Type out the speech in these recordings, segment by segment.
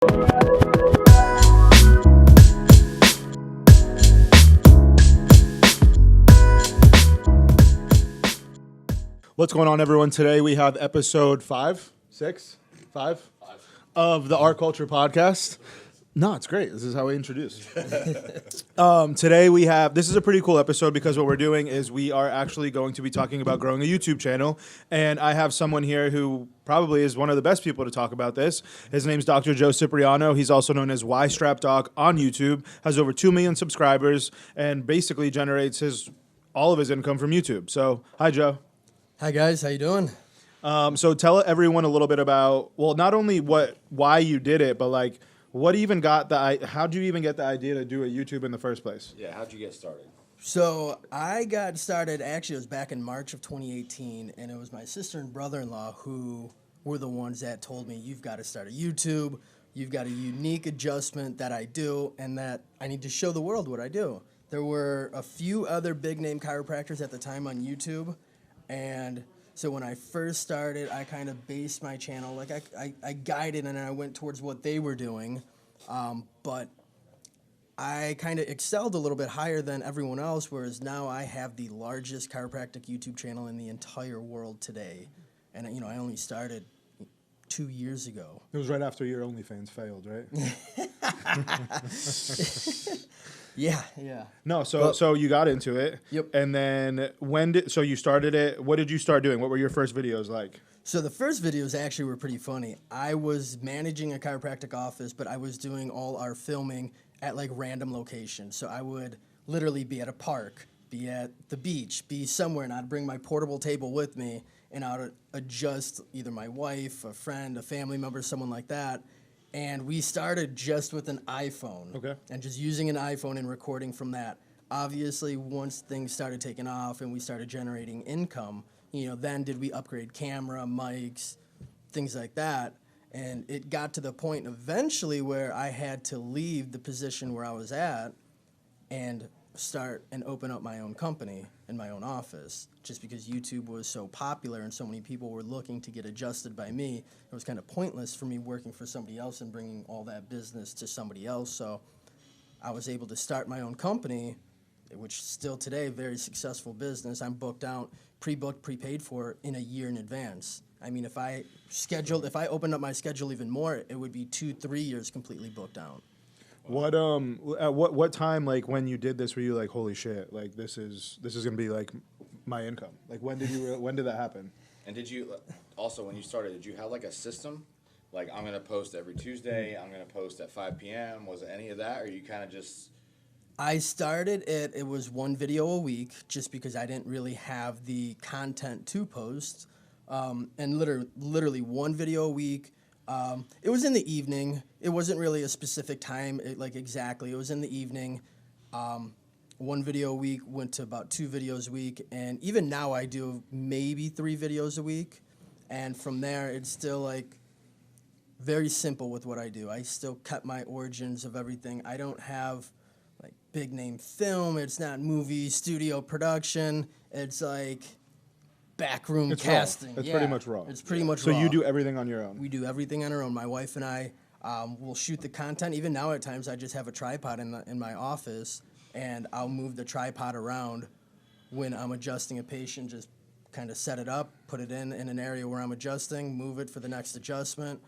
What's going on, everyone? Today we have episode 5 of the Art Culture Podcast. No, it's great. This is how we introduce. Today we have, this is a pretty cool episode because what we're doing is we are actually going to be talking about growing a YouTube channel. And I have someone here who probably is one of the best people to talk about this. His name's Dr. Joe Cipriano. He's also known as Y-Strap Doc on YouTube, has over 2 million subscribers, and basically generates all of his income from YouTube. So, hi, Joe. Hi guys, how you doing? So tell everyone a little bit about, well, not only why you did it, but like how'd you even get the idea to do a YouTube in the first place? Yeah, how'd you get started? So I got started, actually it was back in March of 2018, and it was my sister and brother-in-law who were the ones that told me, you've got to start a YouTube, you've got a unique adjustment that I do, and that I need to show the world what I do. There were a few other big-name chiropractors at the time on YouTube, and so when I first started, I kind of based my channel, like I guided and I went towards what they were doing, but I kind of excelled a little bit higher than everyone else, whereas now I have the largest chiropractic YouTube channel in the entire world today. And, you know, I only started 2 years ago. It was right after your OnlyFans failed, right? Yeah. No, so you got into it. Yep. And then so you started it, what did you start doing? What were your first videos like? So the first videos actually were pretty funny. I was managing a chiropractic office, but I was doing all our filming at like random locations. So I would literally be at a park, be at the beach, be somewhere, and I'd bring my portable table with me, and I would adjust either my wife, a friend, a family member, someone like that. And we started just with an iPhone. Okay. And just using an iPhone and recording from that. Obviously, once things started taking off and we started generating income, you know, then did we upgrade camera, mics, things like that. And it got to the point eventually where I had to leave the position where I was at and start and open up my own company in my own office, just because YouTube was so popular and so many people were looking to get adjusted by me. It was kind of pointless for me working for somebody else and bringing all that business to somebody else. So I was able to start my own company, which still today, very successful business. I'm booked out, pre-booked, prepaid for in a year in advance. I mean, if I opened up my schedule even more, it would be 2-3 years completely booked out. What at what time, like when you did this, were you like, holy shit, like this is gonna be like my income? Like when did that happen? And did you also, when you started, did you have like a system? Like, I'm gonna post every Tuesday, I'm gonna post at 5 p.m. Was it any of that, or you kind of just? I started it was one video a week, just because I didn't really have the content to post, and literally one video a week. It was in the evening. It wasn't really a specific time, exactly. It was in the evening. One video a week went to about 2 videos a week. And even now I do maybe 3 videos a week. And from there, it's still like very simple with what I do. I still cut my origins of everything. I don't have like big name film. It's not movie, studio production. It's like backroom casting. It's pretty much raw. It's pretty much raw. So you do everything on your own? We do everything on our own. My wife and I will shoot the content. Even now at times I just have a tripod in my office, and I'll move the tripod around when I'm adjusting a patient, just kind of set it up, put it in an area where I'm adjusting, move it for the next adjustment.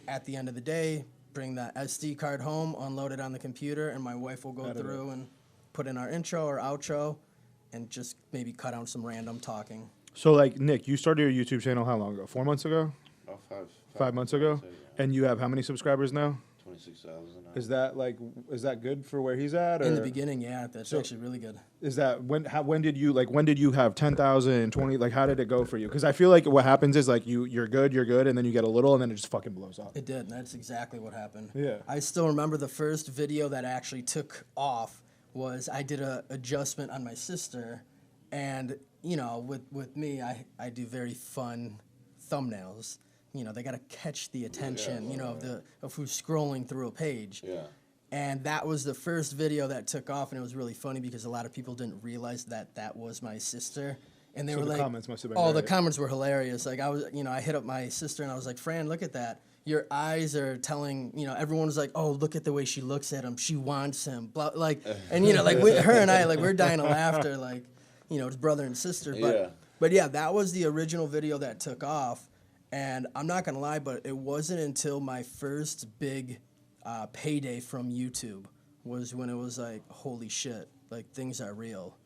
At the end of the day, bring that SD card home, unload it on the computer, and my wife will go through and put in our intro or outro, and just maybe cut out some random talking. So, like, Nick, you started your YouTube channel how long ago? 4 months ago? Oh, 5 months ago? Yeah. And you have how many subscribers now? 26,000. Is that good for where he's at? Or? In the beginning, yeah, that's actually really good. Is that when did you have 10,000, 20? Like, how did it go for you? Because I feel like what happens is like you're good, and then you get a little, and then it just fucking blows up. It did, and that's exactly what happened. Yeah. I still remember the first video that actually took off was I did a adjustment on my sister, and you know, with me, I do very fun thumbnails. You know, they got to catch the attention, of who's scrolling through a page. Yeah. And that was the first video that took off, and it was really funny because a lot of people didn't realize that was my sister. And they were like, comments must have been the great. comments were hilarious. Like I hit up my sister and I was like, Fran, look at that. your eyes are telling, everyone's like, oh, look at the way she looks at him. She wants him. Blah, like, and, like, her and I, like, we're dying of laughter, like, it's brother and sister. But yeah, that was the original video that took off. And I'm not going to lie, but it wasn't until my first big payday from YouTube was when it was like, holy shit, like, things are real.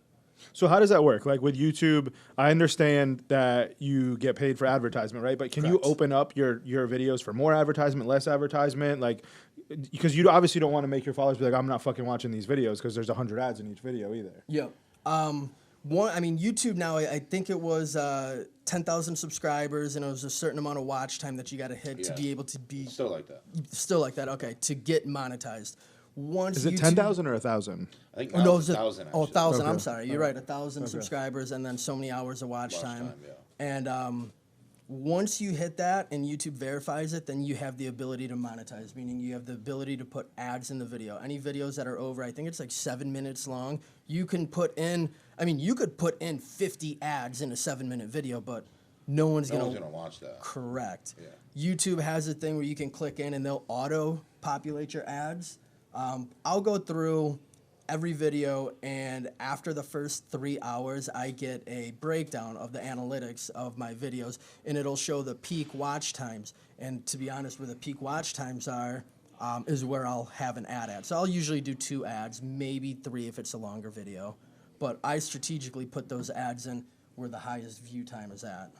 So how does that work? Like with YouTube, I understand that you get paid for advertisement, right? But can you open up your videos for more advertisement, less advertisement? Like, because you obviously don't want to make your followers be like, I'm not fucking watching these videos because there's 100 ads in each video either. Yep. YouTube now, I think it was 10,000 subscribers, and it was a certain amount of watch time that you got to hit to be able to be... Still like that. Still like that, okay, to get monetized. Is it 10,000 or 1,000? I think no, it was 1,000. Oh, 1,000. Okay. I'm sorry. You're right. 1,000 subscribers and then so many hours of watch time. And once you hit that and YouTube verifies it, then you have the ability to monetize, meaning you have the ability to put ads in the video. Any videos that are over, I think it's like 7 minutes long, you can put in, you could put in 50 ads in a 7-minute video, but no one's going to watch that. Correct. Yeah. YouTube has a thing where you can click in and they'll auto-populate your ads. I'll go through every video, and after the first 3 hours, I get a breakdown of the analytics of my videos, and it'll show the peak watch times. And to be honest, where the peak watch times are is where I'll have an ad at. So I'll usually do 2 ads, maybe 3 if it's a longer video. But I strategically put those ads in where the highest view time is at.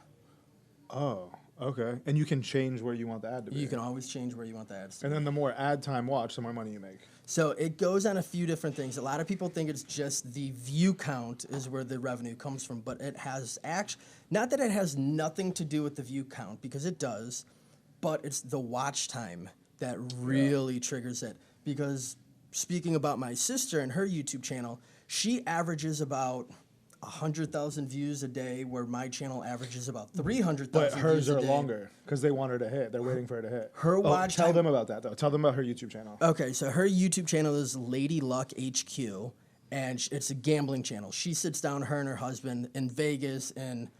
Oh, okay. And you can change where you want the ad to be. You can always change where you want the ads to be. And then the more ad time watch, the more money you make. So it goes on a few different things. A lot of people think it's just the view count is where the revenue comes from, but it has not that it has nothing to do with the view count, because it does, but it's the watch time that really triggers it. Because speaking about my sister and her YouTube channel, she averages about 100,000 views a day, where my channel averages about 300,000 views a day. But hers are longer because they want her to hit. They're waiting for her to hit. Her watch Tell time... them about that, though. Tell them about her YouTube channel. Okay, so her YouTube channel is Lady Luck HQ, and it's a gambling channel. She sits down, her and her husband, in Vegas and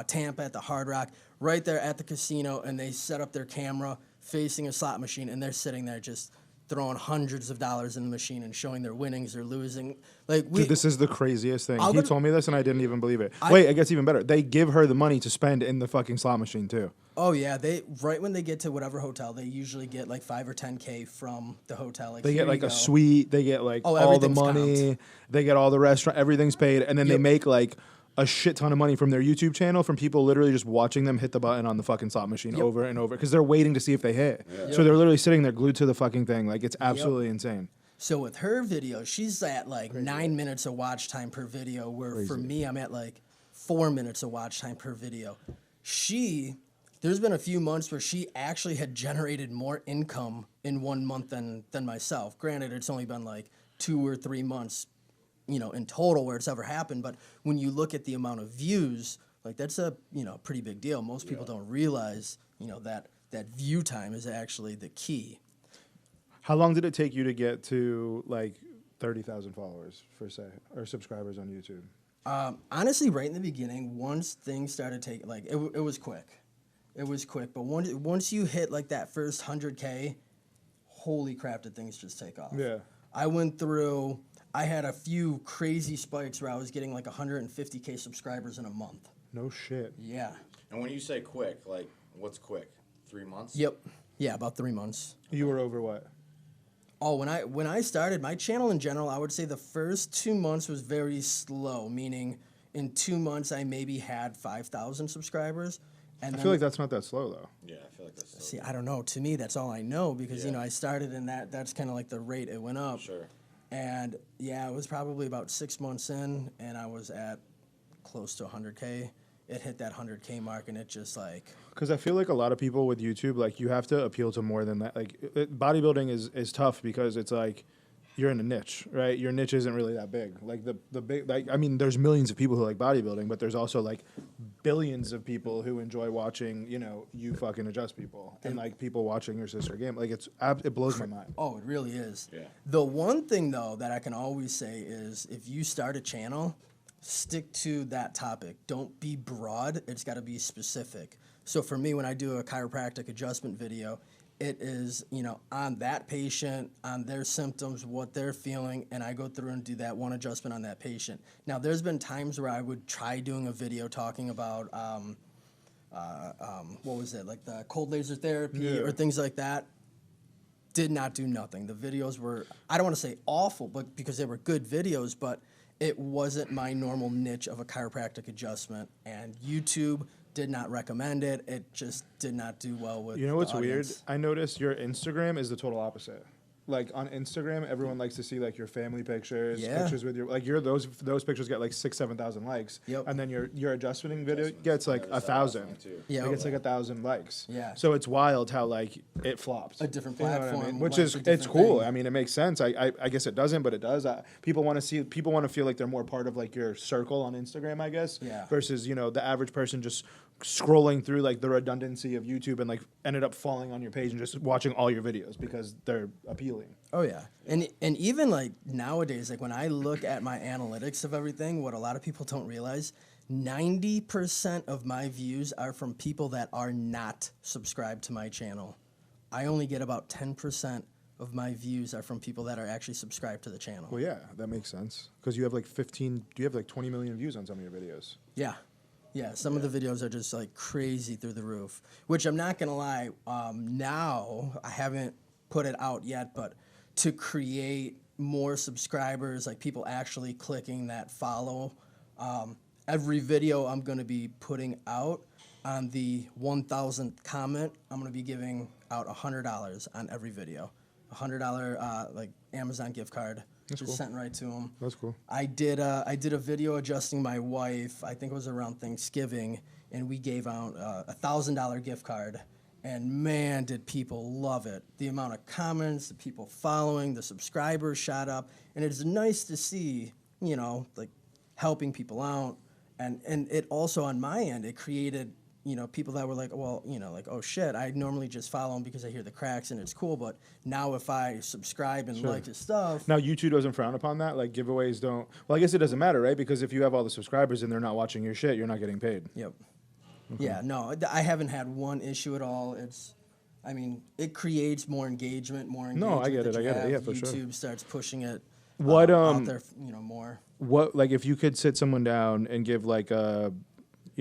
Tampa at the Hard Rock, right there at the casino, and they set up their camera facing a slot machine, and they're sitting there just throwing hundreds of dollars in the machine and showing their winnings or losing. Dude, this is the craziest thing. He told me this and I didn't even believe it. Wait, it gets even better. They give her the money to spend in the fucking slot machine too. Oh yeah, right when they get to whatever hotel, they usually get like 5 or 10K from the hotel. Like, they get like a suite. They get like all the money. Comped. They get all the restaurant. Everything's paid, and then they make like a shit ton of money from their YouTube channel from people literally just watching them hit the button on the fucking slot machine over and over because they're waiting to see if they hit. So they're literally sitting there glued to the fucking thing. Like, it's absolutely insane. So with her video, she's at like 9 minutes of watch time per video, where for me, I'm at like 4 minutes of watch time per video. There's been a few months where she actually had generated more income in 1 month than myself. Granted, it's only been like 2 or 3 months, in total where it's ever happened. But when you look at the amount of views, like, that's a, pretty big deal. Most people don't realize, that view time is actually the key. How long did it take you to get to like 30,000 followers, or subscribers on YouTube? Honestly, right in the beginning, once things started taking, like, it was quick. It was quick. But once you hit like that first 100K, holy crap, did things just take off. Yeah. I had a few crazy spikes where I was getting like 150K subscribers in a month. No shit. Yeah. And when you say quick, like, what's quick? 3 months? Yep. Yeah, about 3 months. You were over what? Oh, when I started, my channel in general, I would say the first 2 months was very slow, meaning in 2 months I maybe had 5,000 subscribers. And I feel like that's not that slow, though. Yeah, I feel like that's slow. See, I don't know. To me, that's all I know because, I started in that's kind of like the rate it went up. Sure. And, yeah, it was probably about 6 months in, and I was at close to 100K. It hit that 100K mark, and it just, like... Because I feel like a lot of people with YouTube, like, you have to appeal to more than that. Like, bodybuilding is tough because it's, like, you're in a niche, right? Your niche isn't really that big. Like, the big... Like, I mean, there's millions of people who like bodybuilding, but there's also, like, billions of people who enjoy watching, you fucking adjust people. And, like, people watching your sister game. Like, it blows my mind. Oh, it really is. Yeah. The one thing, though, that I can always say is if you start a channel... stick to that topic. Don't be broad. It's got to be specific. So for me, when I do a chiropractic adjustment video, It is, on that patient, on their symptoms, what they're feeling, and I go through and do that one adjustment on that patient. Now, there's been times where I would try doing a video talking about, what was it, like the cold laser therapy or things like that. Did not do nothing. The videos were, I don't want to say awful, but because they were good videos, but it wasn't my normal niche of a chiropractic adjustment, and YouTube did not recommend it. It just did not do well with. You know what's the weird? audience. I noticed your Instagram is the total opposite. Like on Instagram, everyone likes to see like your family pictures, Yeah. pictures with your those pictures get like 6,000-7,000 likes. Yep. And then your adjustment video gets like 1,000. Yeah. It gets like 1,000 likes. Yeah. So it's wild how like it flops. A different You know what I platform, mean? Which likes is a it's different cool. thing. I mean, it makes sense. I guess it doesn't, but it does. People want to feel like they're more part of like your circle on Instagram, I guess. Yeah. Versus the average person just scrolling through like the redundancy of YouTube and like ended up falling on your page and just watching all your videos because they're appealing. Oh yeah, and even like nowadays, like when I look at my analytics of everything, what a lot of people don't realize, 90% of my views are from people that are not subscribed to my channel. I only get about 10% of my views are from people that are actually subscribed to the channel. Well, yeah, that makes sense because you have like 20 million views on some of your videos. Yeah. Yeah, some of the videos are just like crazy through the roof, which I'm not going to lie, now I haven't put it out yet, but to create more subscribers, like people actually clicking that follow, every video I'm going to be putting out on the 1,000th comment, I'm going to be giving out $100 on every video. $100 like Amazon gift card. That's just cool. sent right to them. That's cool. I did a video adjusting my wife. I think it was around Thanksgiving, and we gave out a $1,000 gift card. And man, did people love it! The amount of comments, the people following, the subscribers shot up, and it's nice to see, like helping people out. And it also on my end, it created, people that were like, well, like, oh shit, I normally just follow him because I hear the cracks and it's cool, but now if I subscribe and like his stuff. Now, YouTube doesn't frown upon that. Like giveaways don't. Well, I guess it doesn't matter, right? Because if you have all the subscribers and they're not watching your shit, you're not getting paid. Yep. Yeah, no, I haven't had one issue at all. It creates more engagement, No, I get that it, you have. yeah, for sure. YouTube starts pushing it What, out there, more. What, like, if you could sit someone down and give like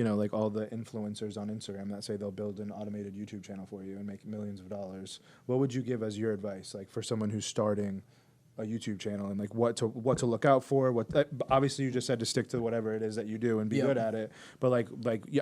like all the influencers on Instagram that say they'll build an automated YouTube channel for you and make millions of dollars, what would you give as your advice, like for someone who's starting a YouTube channel and like what to look out for? Obviously you just said to stick to whatever it is that you do and be good at it, but like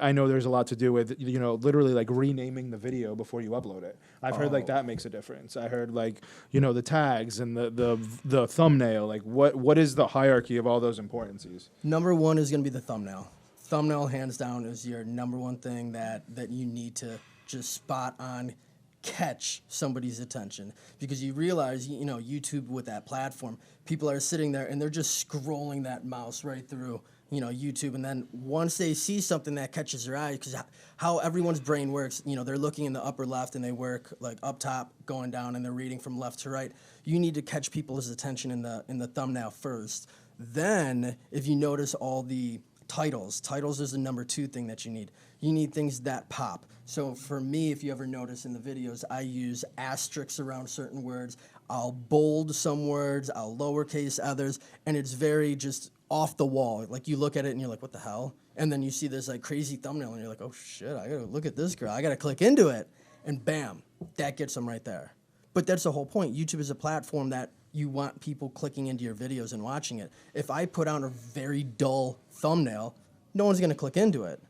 I know there's a lot to do with literally like renaming the video before you upload it. I've heard like that makes a difference. I heard like the tags and the thumbnail. Like what is the hierarchy of all those importances? Number one is going to be the thumbnail. Thumbnail, hands down, is your number one thing that you need to just spot on, catch somebody's attention, because you realize YouTube with that platform, people are sitting there and they're just scrolling that mouse right through YouTube, and then once they see something that catches their eye, because how everyone's brain works, they're looking in the upper left and they work like up top going down and they're reading from left to right. You need to catch people's attention in the thumbnail first. Then if you notice all the titles is the number two thing that you need. You need things that pop. So for me, if you ever notice in the videos, I use asterisks around certain words. I'll bold some words, I'll lowercase others, and it's very just off the wall. Like you look at it and you're like, what the hell? And then you see this like crazy thumbnail and you're like, oh shit, I gotta look at this girl. I gotta click into it. And bam, that gets them right there. But that's the whole point. YouTube is a platform that you want people clicking into your videos and watching it. If I put out a very dull thumbnail, no one's going to click into it.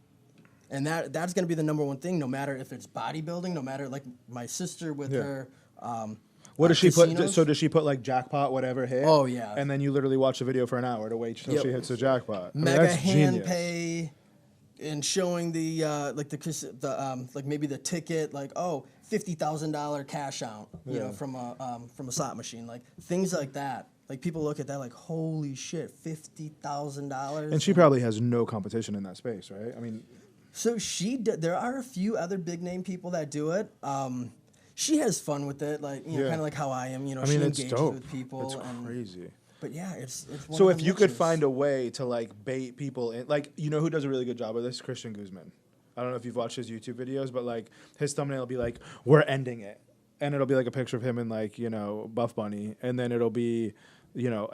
And that's going to be the number one thing, no matter if it's bodybuilding, no matter like my sister with her. What does she casinos. put? So does she put like jackpot whatever hit? Oh, yeah. And then you literally watch the video for an hour to wait till she hits the jackpot. Mega that's hand genius. pay, and showing the like maybe the ticket, like $50,000 cash out, from a slot machine, like things like that. Like people look at that like, holy shit, $50,000. And she probably has no competition in that space, right? I mean, so there are a few other big name people that do it. She has fun with it, like kind of like how I am. I she mean, it's engages dope. with people. It's and, crazy. But yeah, it's one So of if the you could niches. find a way to like bait people in, like who does a really good job of this? Christian Guzman. I don't know if you've watched his YouTube videos, but like his thumbnail will be like, "We're ending it." and it'll be like a picture of him in like, you know, Buff Bunny, and then it'll be, you know,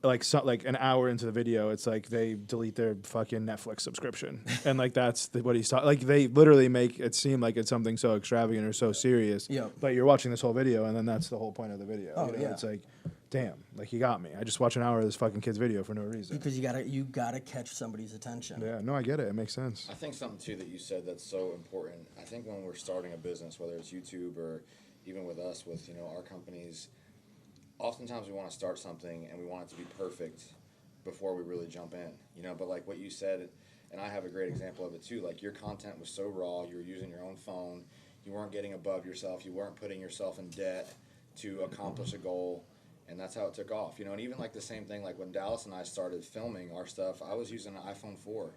like an hour into the video, it's like they delete their fucking Netflix subscription, and like that's what he's talking. Like they literally make it seem like it's something so extravagant or so serious. Yep. But you're watching this whole video, and then that's the whole point of the video. Oh, you know? yeah. It's like, damn, like you got me. I just watched an hour of this fucking kid's video for no reason. Because you gotta catch somebody's attention. Yeah, no, I get it. It makes sense. I think something too that you said that's so important. I think when we're starting a business, whether it's YouTube or even with us, with, you know, our companies, oftentimes we want to start something and we want it to be perfect before we really jump in, you know. But like what you said, and I have a great example of it too. Like your content was so raw. You were using your own phone. You weren't getting above yourself. You weren't putting yourself in debt to accomplish a goal. And that's how it took off, you know. And even like the same thing, like when Dallas and I started filming our stuff, I was using an iPhone 4,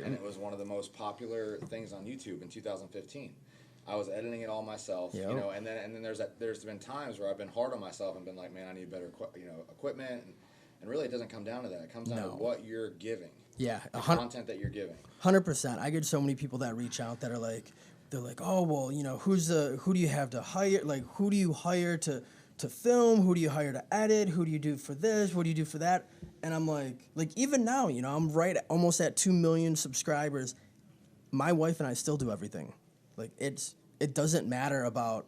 and it was one of the most popular things on YouTube in 2015. I was editing it all myself, you know. And then there's been times where I've been hard on myself and been like, man, I need better, equipment. And really, it doesn't come down to that. It comes down to what you're giving. Yeah, the content that you're giving. 100%. I get so many people that reach out that are like, they're like, oh well, you know, who do you have to hire? Like, who do you hire to film? Who do you hire to edit? Who do you do for this? What do you do for that? And I'm like even now, you know, I'm almost at 2 million subscribers. My wife and I still do everything. Like it doesn't matter about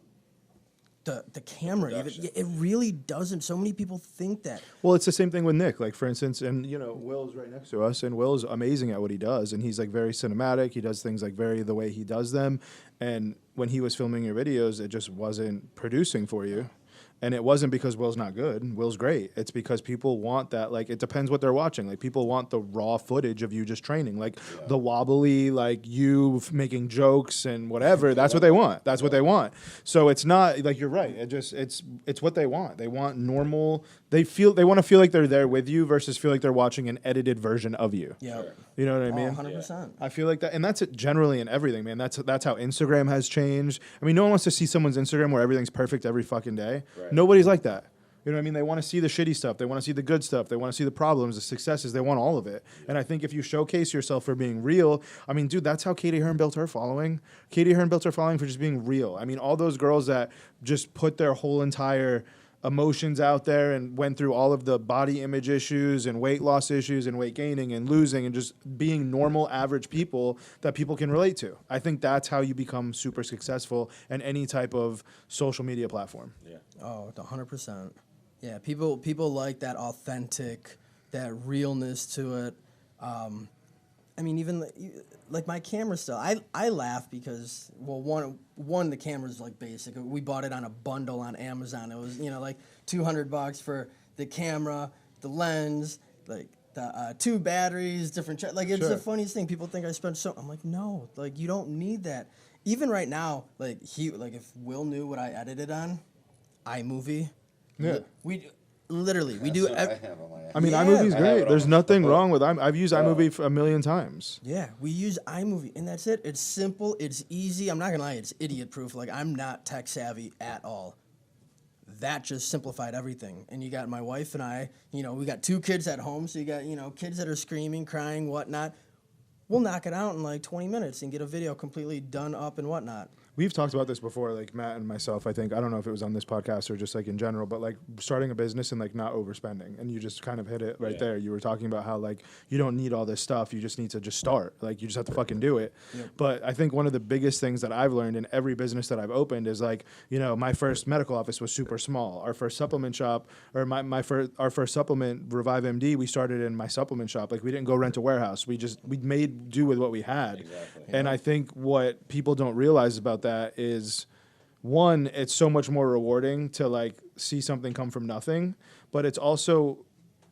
the camera. Even, it really doesn't. So many people think that. Well, it's the same thing with Nick. Like for instance, and you know, Will's right next to us, and Will's amazing at what he does, and he's like very cinematic. He does things like very the way he does them. And when he was filming your videos, it just wasn't producing for you. And it wasn't because Will's not good. Will's great. It's because people want that. Like, it depends what they're watching. Like, people want the raw footage of you just training. Like, the wobbly, like, you making jokes and whatever. That's what they want. That's what they want. So it's not, like, you're right. It's what they want. They want normal. They want to feel like they're there with you versus feel like they're watching an edited version of you. Yeah. You know what I mean? 100%. I feel like that. And that's it generally in everything, man. That's how Instagram has changed. I mean, no one wants to see someone's Instagram where everything's perfect every fucking day. Right. Nobody's like that. You know what I mean? They want to see the shitty stuff. They want to see the good stuff. They want to see the problems, the successes. They want all of it. And I think if you showcase yourself for being real, I mean, dude, that's how Katie Hearn built her following. Katie Hearn built her following for just being real. I mean, all those girls that just put their whole entire emotions out there and went through all of the body image issues and weight loss issues and weight gaining and losing and just being normal, average people that people can relate to. I think that's how you become super successful in any type of social media platform. Yeah. Oh, 100%. Yeah, people like that authentic, that realness to it. I mean, even like my camera still, I laugh because, well, one the camera's like basic. We bought it on a bundle on Amazon. It was, you know, like $200 for the camera, the lens, like the 2 batteries, different like it's the funniest thing. People think I spent so. I'm like, no, like you don't need that. Even right now, like if Will knew what I edited on, iMovie. Yeah. We do. I mean, iMovie's great. There's nothing wrong with I've used iMovie for a million times. Yeah, we use iMovie, and that's it. It's simple. It's easy. I'm not gonna lie. It's idiot-proof. Like, I'm not tech savvy at all. That just simplified everything. And you got my wife and I. You know, we got 2 kids at home, so you got kids that are screaming, crying, whatnot. We'll knock it out in like 20 minutes and get a video completely done up and whatnot. We've talked about this before, like Matt and myself, I think. I don't know if it was on this podcast or just like in general, but like starting a business and like not overspending. And you just kind of hit it right there. You were talking about how like you don't need all this stuff. You just need to just start. Like you just have to fucking do it. Yep. But I think one of the biggest things that I've learned in every business that I've opened is like, my first medical office was super small. Our first supplement shop, or our first supplement, Revive MD, we started in my supplement shop. Like we didn't go rent a warehouse. We made do with what we had. Exactly. And I think what people don't realize about that is, one, it's so much more rewarding to like see something come from nothing, but it's also,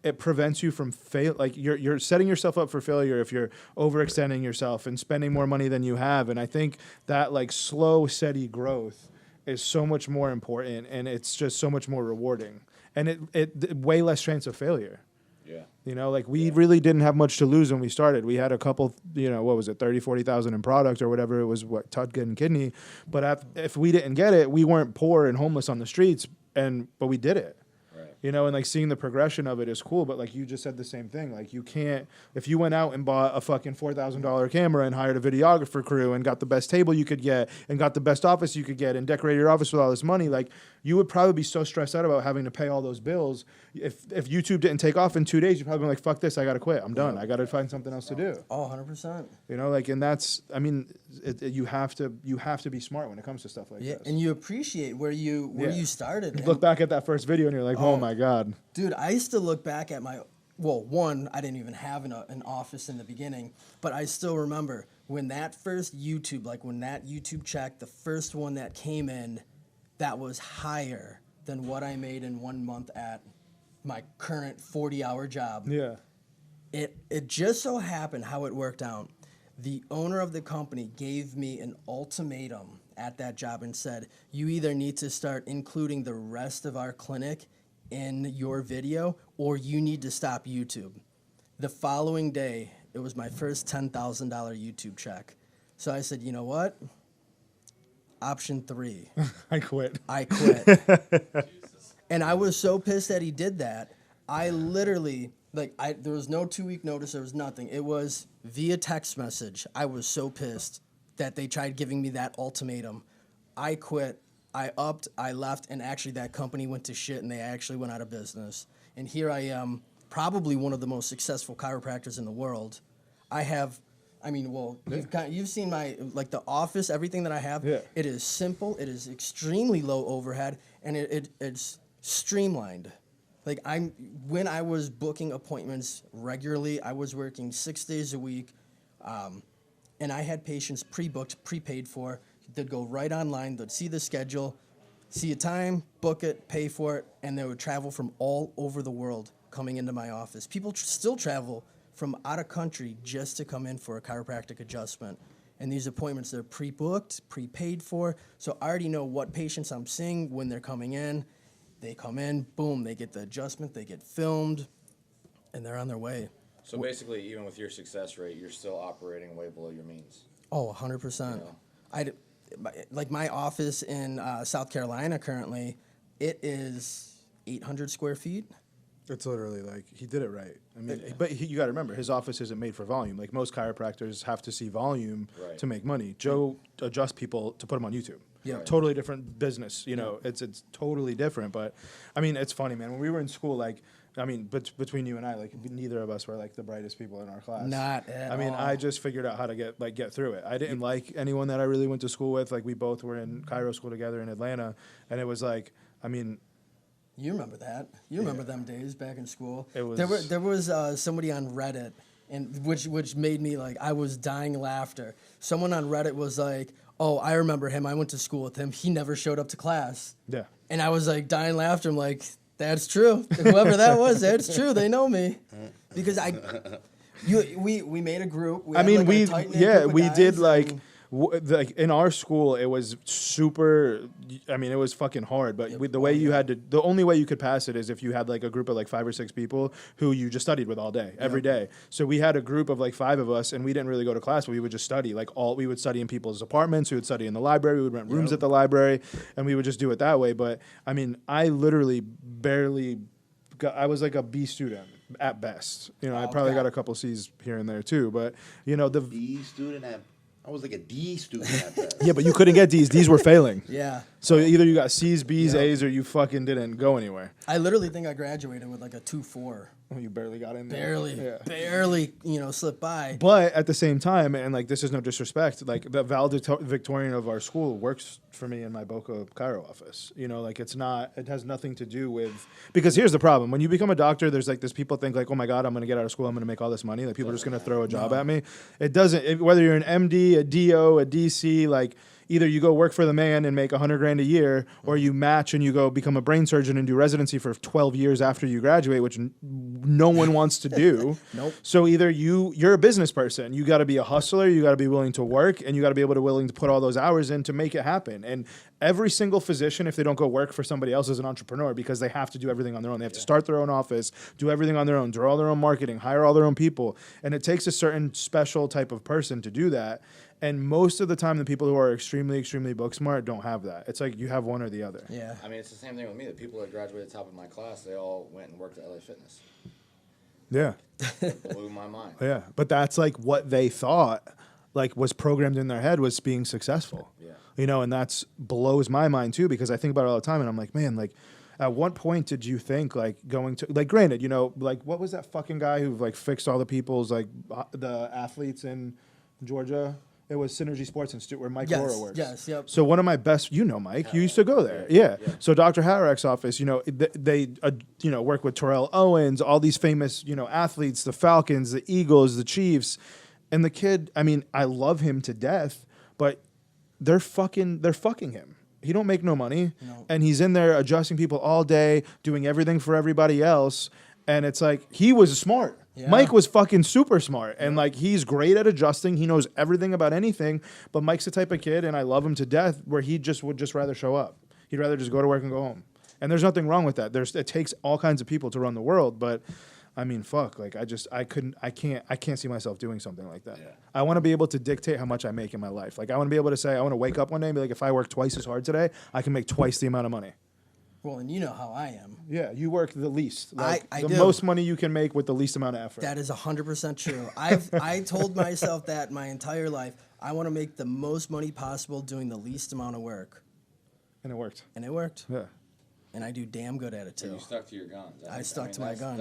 it prevents you from fail. Like you're setting yourself up for failure if you're overextending yourself and spending more money than you have. And I think that like slow, steady growth is so much more important, and it's just so much more rewarding, and it way less chance of failure. Yeah. Like we really didn't have much to lose when we started. We had a couple, what was it, 30, 40,000 in product or whatever it was, Tudga and kidney. But if we didn't get it, we weren't poor and homeless on the streets, but we did it. Right. You know, and like seeing the progression of it is cool, but like you just said the same thing. Like you can't, if you went out and bought a fucking $4,000 camera and hired a videographer crew and got the best table you could get and got the best office you could get and decorated your office with all this money, like you would probably be so stressed out about having to pay all those bills. If YouTube didn't take off in 2 days, you'd probably be like, fuck this, I got to quit. I'm done. I got to find something else to do. Oh, 100%. You know, like, and that's, I mean, you have to be smart when it comes to stuff like this. And you appreciate where you started. You look back at that first video and you're like, oh my God. Dude, I used to look back at one, I didn't even have an office in the beginning, but I still remember when that first YouTube, like when that YouTube check, the first one that came in, that was higher than what I made in 1 month at my current 40-hour job. Yeah. It just so happened how it worked out. The owner of the company gave me an ultimatum at that job and said, you either need to start including the rest of our clinic in your video or you need to stop YouTube. The following day, it was my first $10,000 YouTube check. So I said, you know what? Option 3. I quit. And I was so pissed that he did that. I literally, there was no 2-week notice. There was nothing. It was via text message. I was so pissed that they tried giving me that ultimatum. I quit. I upped. I left. And actually, that company went to shit, and they actually went out of business. And here I am, probably one of the most successful chiropractors in the world. You've seen my, the office, everything that I have. Yeah. It is simple. It is extremely low overhead, and it's streamlined. When I was booking appointments regularly, I was working 6 days a week, and I had patients pre-booked, prepaid for. They'd go right online, they'd see the schedule, see a time, book it, pay for it, and they would travel from all over the world coming into my office. People still travel from out of country just to come in for a chiropractic adjustment. And these appointments, they're pre-booked, prepaid for, so I already know what patients I'm seeing when they're coming in. They come in, boom, they get the adjustment, they get filmed, and they're on their way. So basically, even with your success rate, you're still operating way below your means. Oh, 100%. My office in South Carolina currently, it is 800 square feet. It's literally he did it right. I mean, but you got to remember, his office isn't made for volume. Like most chiropractors have to see volume to make money. Joe adjusts people to put them on YouTube. Yeah, totally different business. You know, it's totally different. But I mean, it's funny, man. When we were in school, between you and I, neither of us were the brightest people in our class. Not at all. I mean, I just figured out how to get through it. I didn't like anyone that I really went to school with. We both were in chiro school together in Atlanta, and it was you remember that? You remember them days back in school? It was there was somebody on Reddit, and which made me I was dying laughter. Someone on Reddit was like, "Oh, I remember him. I went to school with him. He never showed up to class." Yeah. And I was dying laughter. I'm like, "That's true. Whoever that was, that's true. They know me." Because we made a group. We did in our school, it was super. I mean, it was fucking hard. But the only way you could pass it is if you had a group of 5 or 6 people who you just studied with all day, every day. So we had a group of 5 of us, and we didn't really go to class, but we would just study. We would study in people's apartments. We would study in the library. We would rent rooms at the library, and we would just do it that way. But I mean, I literally barely. I was a B student at best. You know, I probably got a couple C's here and there too. But the B student at. I was a D student at that. Yeah, but you couldn't get D's. D's were failing. Yeah. So either you got C's, B's, A's, or you fucking didn't go anywhere. I literally think I graduated with a 2.4. Oh, you barely got in there. Barely, slipped by. But at the same time, and this is no disrespect, the valedictorian of our school works for me in my Boca Cairo office. It's not, it has nothing to do with, because here's the problem. When you become a doctor, there's this people think oh my God, I'm going to get out of school, I'm going to make all this money. People are just going to throw a job at me. It doesn't, whether you're an MD, a DO, a DC, either you go work for the man and make $100,000 a year, or you match and you go become a brain surgeon and do residency for 12 years after you graduate, which no one wants to do. Nope. So either you're a business person, you got to be a hustler, you got to be willing to work, and you got to be willing to put all those hours in to make it happen. And every single physician, if they don't go work for somebody else, is an entrepreneur because they have to do everything on their own. They have to start their own office, do everything on their own, do all their own marketing, hire all their own people, and it takes a certain special type of person to do that. And most of the time, the people who are extremely, extremely book smart don't have that. It's like you have one or the other. Yeah. I mean, it's the same thing with me. The people that graduated top of my class, they all went and worked at LA Fitness. Yeah. Blew my mind. Yeah. But that's like what they thought, like was programmed in their head was being successful. Yeah. You know, and that's blows my mind too, because I think about it all the time and I'm like, man, like at what point did you think like going to, like granted, you know, like what was that fucking guy who like fixed all the people's like the athletes in Georgia? It was Synergy Sports Institute where Mike Laura works. Yes, yep. So one of my best, you know, Mike, you used to go there. Yeah. So Dr. Harak's office, you know, they you know, work with Terrell Owens, all these famous, you know, athletes, the Falcons, the Eagles, the Chiefs. And the kid, I mean, I love him to death, but they're fucking him. He don't make no money. No. And he's in there adjusting people all day, doing everything for everybody else. And it's like, he was smart. Yeah. Mike was fucking super smart. And like, he's great at adjusting. He knows everything about anything. But Mike's the type of kid, and I love him to death, where he just would just rather show up. He'd rather just go to work and go home. And there's nothing wrong with that. It takes all kinds of people to run the world. But I mean, fuck, like I can't see myself doing something like that. Yeah. I want to be able to dictate how much I make in my life. Like I want to be able to say, I want to wake up one day and be like, if I work twice as hard today, I can make twice the amount of money. Well, and you know how I am. Yeah, you work the least. Like, I the do. most money you can make with the least amount of effort. That is 100% true. I told myself that my entire life. I want to make the most money possible doing the least amount of work. And it worked. And it worked. Yeah. And I do damn good at it too. You stuck to your guns. I stuck to my guns.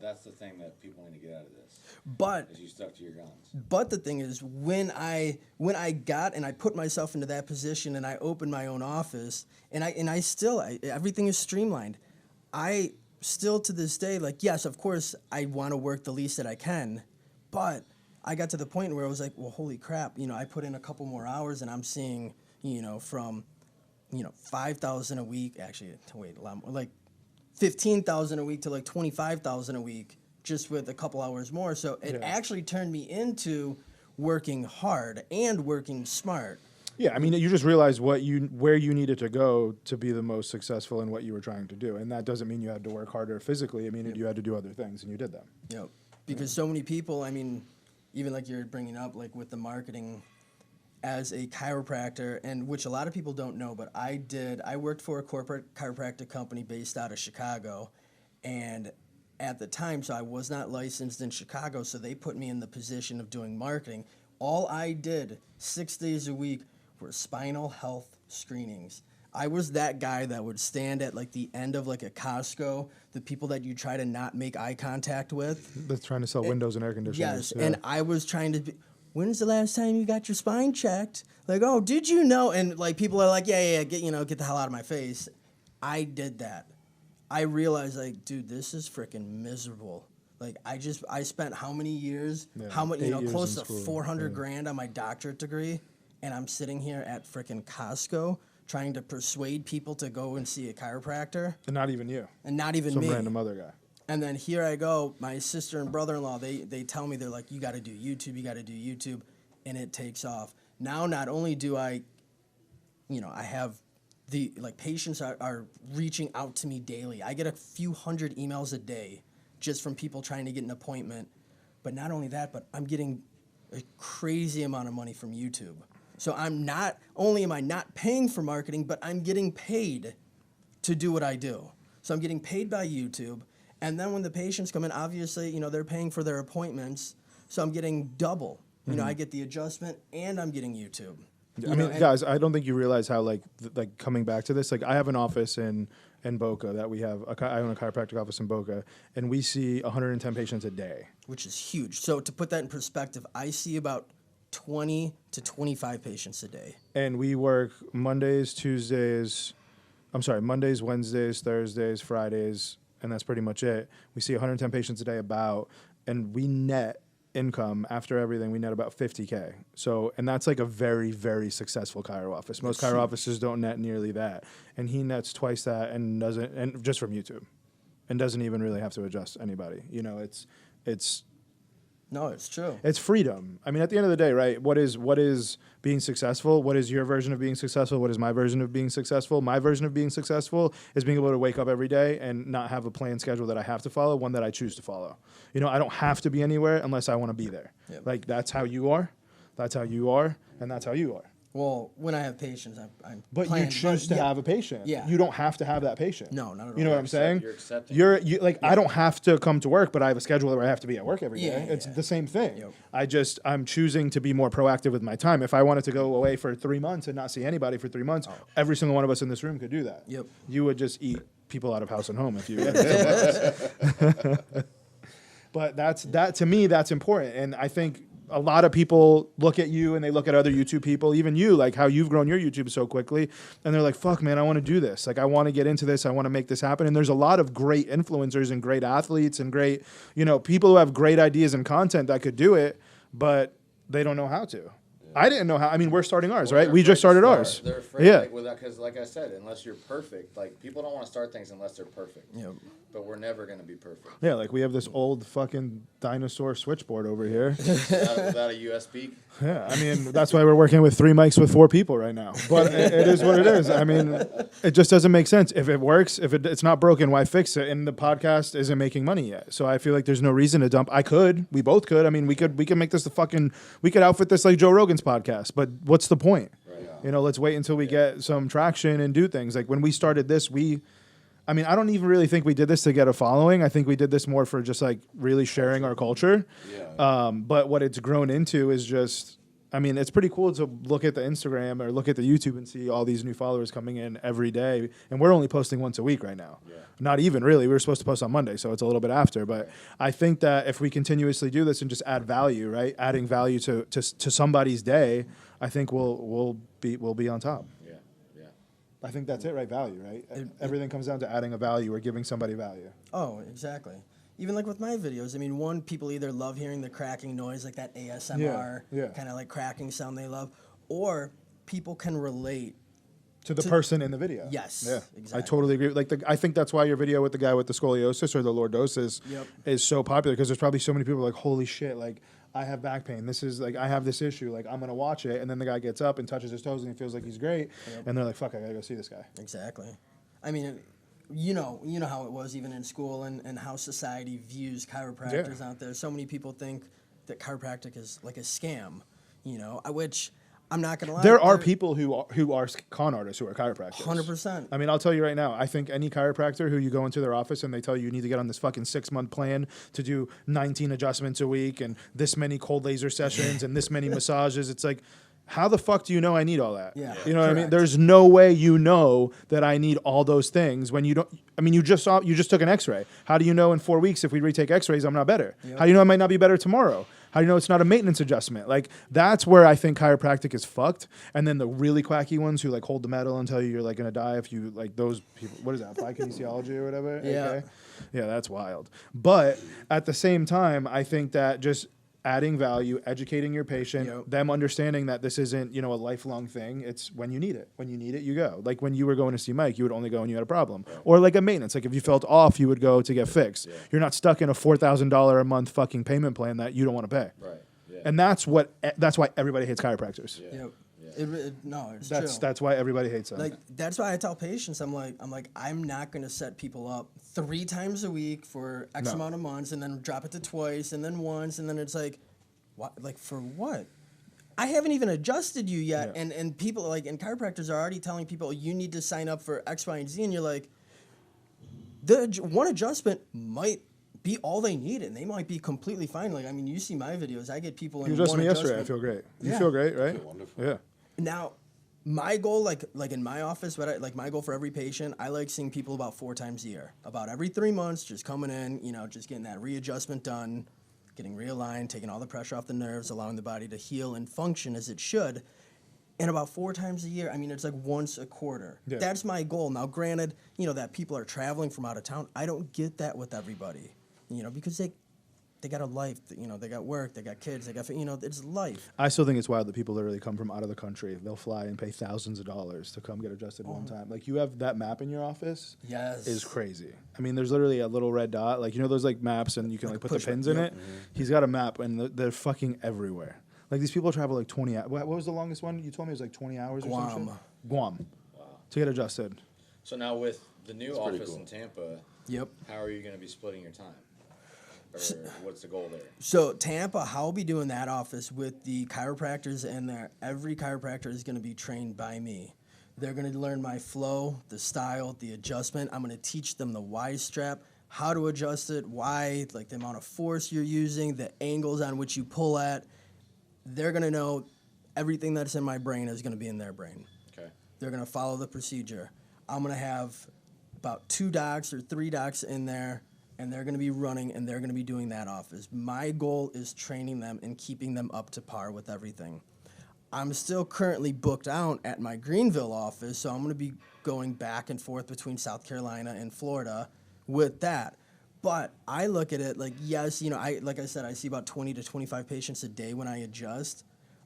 That's the thing that people need to get out of this. But Is you stuck to your guns. But the thing is, when I got and I put myself into that position and I opened my own office and I still everything is streamlined. I still to this day, like, yes, of course I want to work the least that I can, but I got to the point where I was like, well, holy crap, you know, I put in a couple more hours and I'm seeing, you know, from, you know, 5,000 a week, actually, wait, a lot more, like 15,000 a week to like 25,000 a week, just with a couple hours more. So it actually turned me into working hard and working smart. Yeah, I mean, you just realized where you needed to go to be the most successful in what you were trying to do, and that doesn't mean you had to work harder physically. I mean, you had to do other things, and you did them. Yep. Because so many people, I mean, even like you're bringing up, like with the marketing, as a chiropractor, and which a lot of people don't know, but I worked for a corporate chiropractic company based out of Chicago, and at the time, so I was not licensed in Chicago, so they put me in the position of doing marketing. All I did 6 days a week were spinal health screenings. I was that guy that would stand at like the end of like a Costco, the people that you try to not make eye contact with. That's trying to sell windows and air conditioners. Yes, and I was trying to be, when's the last time you got your spine checked? Like, oh, did you know? And like people are like, yeah, get the hell out of my face. I did that. I realized, like, dude, this is freaking miserable. Like, I spent how many years, how much, 8 years close in to school. 400 grand on my doctorate degree, and I'm sitting here at freaking Costco trying to persuade people to go and see a chiropractor. And not even you. And not even Some me. random other guy. And then here I go, my sister and brother-in-law, they tell me, they're like, you got to do YouTube, and it takes off. Now, not only do I have the, like, patients are reaching out to me daily. I get a few hundred emails a day just from people trying to get an appointment. But not only that, but I'm getting a crazy amount of money from YouTube. So I'm not only am I not paying for marketing, but I'm getting paid to do what I do. So I'm getting paid by YouTube. And then when the patients come in, obviously, they're paying for their appointments. So I'm getting double. I get the adjustment and I'm getting YouTube. I mean, guys, I don't think you realize how, like coming back to this, like, I have an office in Boca that we have. I own a chiropractic office in Boca, and we see 110 patients a day. Which is huge. So to put that in perspective, I see about 20 to 25 patients a day. And we work Mondays, Wednesdays, Thursdays, Fridays, and that's pretty much it. We see 110 patients a day and we net income after everything, we net about $50K. So, and that's like a very, very successful chiro office. Most chiro offices don't net nearly that. And he nets twice that and just from YouTube, and doesn't even really have to adjust anybody. No, it's true. It's freedom. I mean, at the end of the day, right? What is being successful? What is your version of being successful? What is my version of being successful? My version of being successful is being able to wake up every day and not have a planned schedule that I have to follow, one that I choose to follow. I don't have to be anywhere unless I want to be there. Yep. Like, that's how you are. That's how you are, and that's how you are. Well, when I have patients, I'm But planning, you choose to have a patient. Yeah. You don't have to have that patient. No, not at all. You know what I'm saying? You're accepting. You like I don't have to come to work, but I have a schedule where I have to be at work every day. Yeah, It's yeah. the same thing. Yep. I'm choosing to be more proactive with my time. If I wanted to go away for 3 months and not see anybody for 3 months, every single one of us in this room could do that. Yep. You would just eat people out of house and home if you. But that to me, that's important, and I think a lot of people look at you and they look at other YouTube people, even you, like how you've grown your YouTube so quickly, and they're like, fuck, man, I want to do this. Like, I want to get into this. I want to make this happen. And there's a lot of great influencers and great athletes and great, people who have great ideas and content that could do it, but they don't know how to. I didn't know how. I mean, we're starting ours, Well, right? We just started ours. They're afraid, Yeah. because like I said, unless you're perfect, like people don't want to start things unless they're perfect. Yep. But we're never going to be perfect. Yeah, like we have this old fucking dinosaur switchboard over here. Without a USB. Yeah, I mean, that's why we're working with 3 mics with 4 people right now. But it is what it is. I mean, it just doesn't make sense. If it works, if it's not broken, why fix it? And the podcast isn't making money yet. So I feel like there's no reason to dump. We both could. I mean, we could make this we could outfit this like Joe Rogan's podcast. But what's the point? Right. Let's wait until we get some traction and do things. Like when we started this, I mean, I don't even really think we did this to get a following. I think we did this more for just like really sharing our culture. Yeah. But what it's grown into is just, I mean, it's pretty cool to look at the Instagram or look at the YouTube and see all these new followers coming in every day. And we're only posting once a week right now. Yeah. Not even really. We were supposed to post on Monday, so it's a little bit after. But I think that if we continuously do this and just add value, right, adding value to somebody's day, I think we'll be on top. Yeah. Yeah. I think that's it, right? Value, right? Everything comes down to adding a value or giving somebody value. Oh, exactly. Even like with my videos, I mean, people either love hearing the cracking noise, like that ASMR, kind of like cracking sound they love, or people can relate to the person in the video. Yes, Yeah. exactly. I totally agree. Like I think that's why your video with the guy with the scoliosis or the lordosis is so popular, because there's probably so many people like, holy shit, like I have back pain. This is like, I have this issue. Like I'm going to watch it. And then the guy gets up and touches his toes and he feels like he's great. And they're like, fuck, I got to go see this guy. Exactly. I mean, you know how it was even in school and how society views chiropractors out there. So many people think that chiropractic is like a scam, which I'm not going to lie. There are people who are con artists who are chiropractors. 100%. I mean, I'll tell you right now, I think any chiropractor who you go into their office and they tell you need to get on this fucking 6-month plan to do 19 adjustments a week and this many cold laser sessions and this many massages, it's like, how the fuck do you know I need all that? Yeah. You know what I mean? Correct. There's no way you know that I need all those things when you don't. I mean, you just took an X-ray. How do you know in 4 weeks if we retake X-rays I'm not better? How do you know I might not be better tomorrow? How do you know it's not a maintenance adjustment? Like that's where I think chiropractic is fucked. And then the really quacky ones who like hold the metal and tell you you're like gonna die if you like those people. What is that? Applied kinesiology or whatever? Yeah. Okay. Yeah, that's wild. But at the same time, I think that just adding value, educating your patient, them understanding that this isn't, a lifelong thing. It's when you need it. When you need it, you go. Like when you were going to see Mike, you would only go when you had a problem. Or like a maintenance. Like if you felt off, you would go to get fixed. Yeah. You're not stuck in a $4,000 a month fucking payment plan that you don't want to pay. Right. Yeah. And that's why everybody hates chiropractors. Yep. Yeah. It's true. That's why everybody hates them. Like that's why I tell patients, I'm not gonna set people up 3 times a week for X amount of months and then drop it to twice and then once and then it's like, what? Like for what? I haven't even adjusted you yet, and people like and chiropractors are already telling people you need to sign up for X, Y, and Z, and you're like, the one adjustment might be all they need, and they might be completely fine. Like I mean, you see my videos, I get people in you adjusted one me yesterday. adjustment. I feel great. You feel great, right? I feel wonderful. Yeah. Now, my goal, like in my office, my goal for every patient, I like seeing people about 4 times a year. About every 3 months, just coming in, just getting that readjustment done, getting realigned, taking all the pressure off the nerves, allowing the body to heal and function as it should. And about 4 times a year, I mean, it's like once a quarter. Yeah. That's my goal. Now, granted, that people are traveling from out of town. I don't get that with everybody, because they got a life, they got work, they got kids, they got, it's life. I still think it's wild that people literally come from out of the country. They'll fly and pay thousands of dollars to come get adjusted one time. Like you have that map in your office. Yes. Is crazy. I mean, there's literally a little red dot, like those like maps, and you can like put the pins in it. He's got a map, and they're fucking everywhere. Like these people travel like 20 hours. What was the longest one? You told me it was like 20 hours or something. Guam. Wow. To get adjusted. So now with the new That's pretty office cool. in Tampa, Yep. how are you going to be splitting your time? Or what's the goal there? So Tampa, how I'll be doing that office with the chiropractors in there. Every chiropractor is going to be trained by me. They're going to learn my flow, the style, the adjustment. I'm going to teach them the Y strap, how to adjust it, why, like the amount of force you're using, the angles on which you pull at. They're going to know everything that's in my brain is going to be in their brain. Okay. They're going to follow the procedure. I'm going to have about 2 docs or 3 docs in there, and they're going to be running, and they're going to be doing that office. My goal is training them and keeping them up to par with everything. I'm still currently booked out at my Greenville office, so I'm going to be going back and forth between South Carolina and Florida with that. But I look at it like, yes, you know, like I said, I see about 20 to 25 patients a day when I adjust.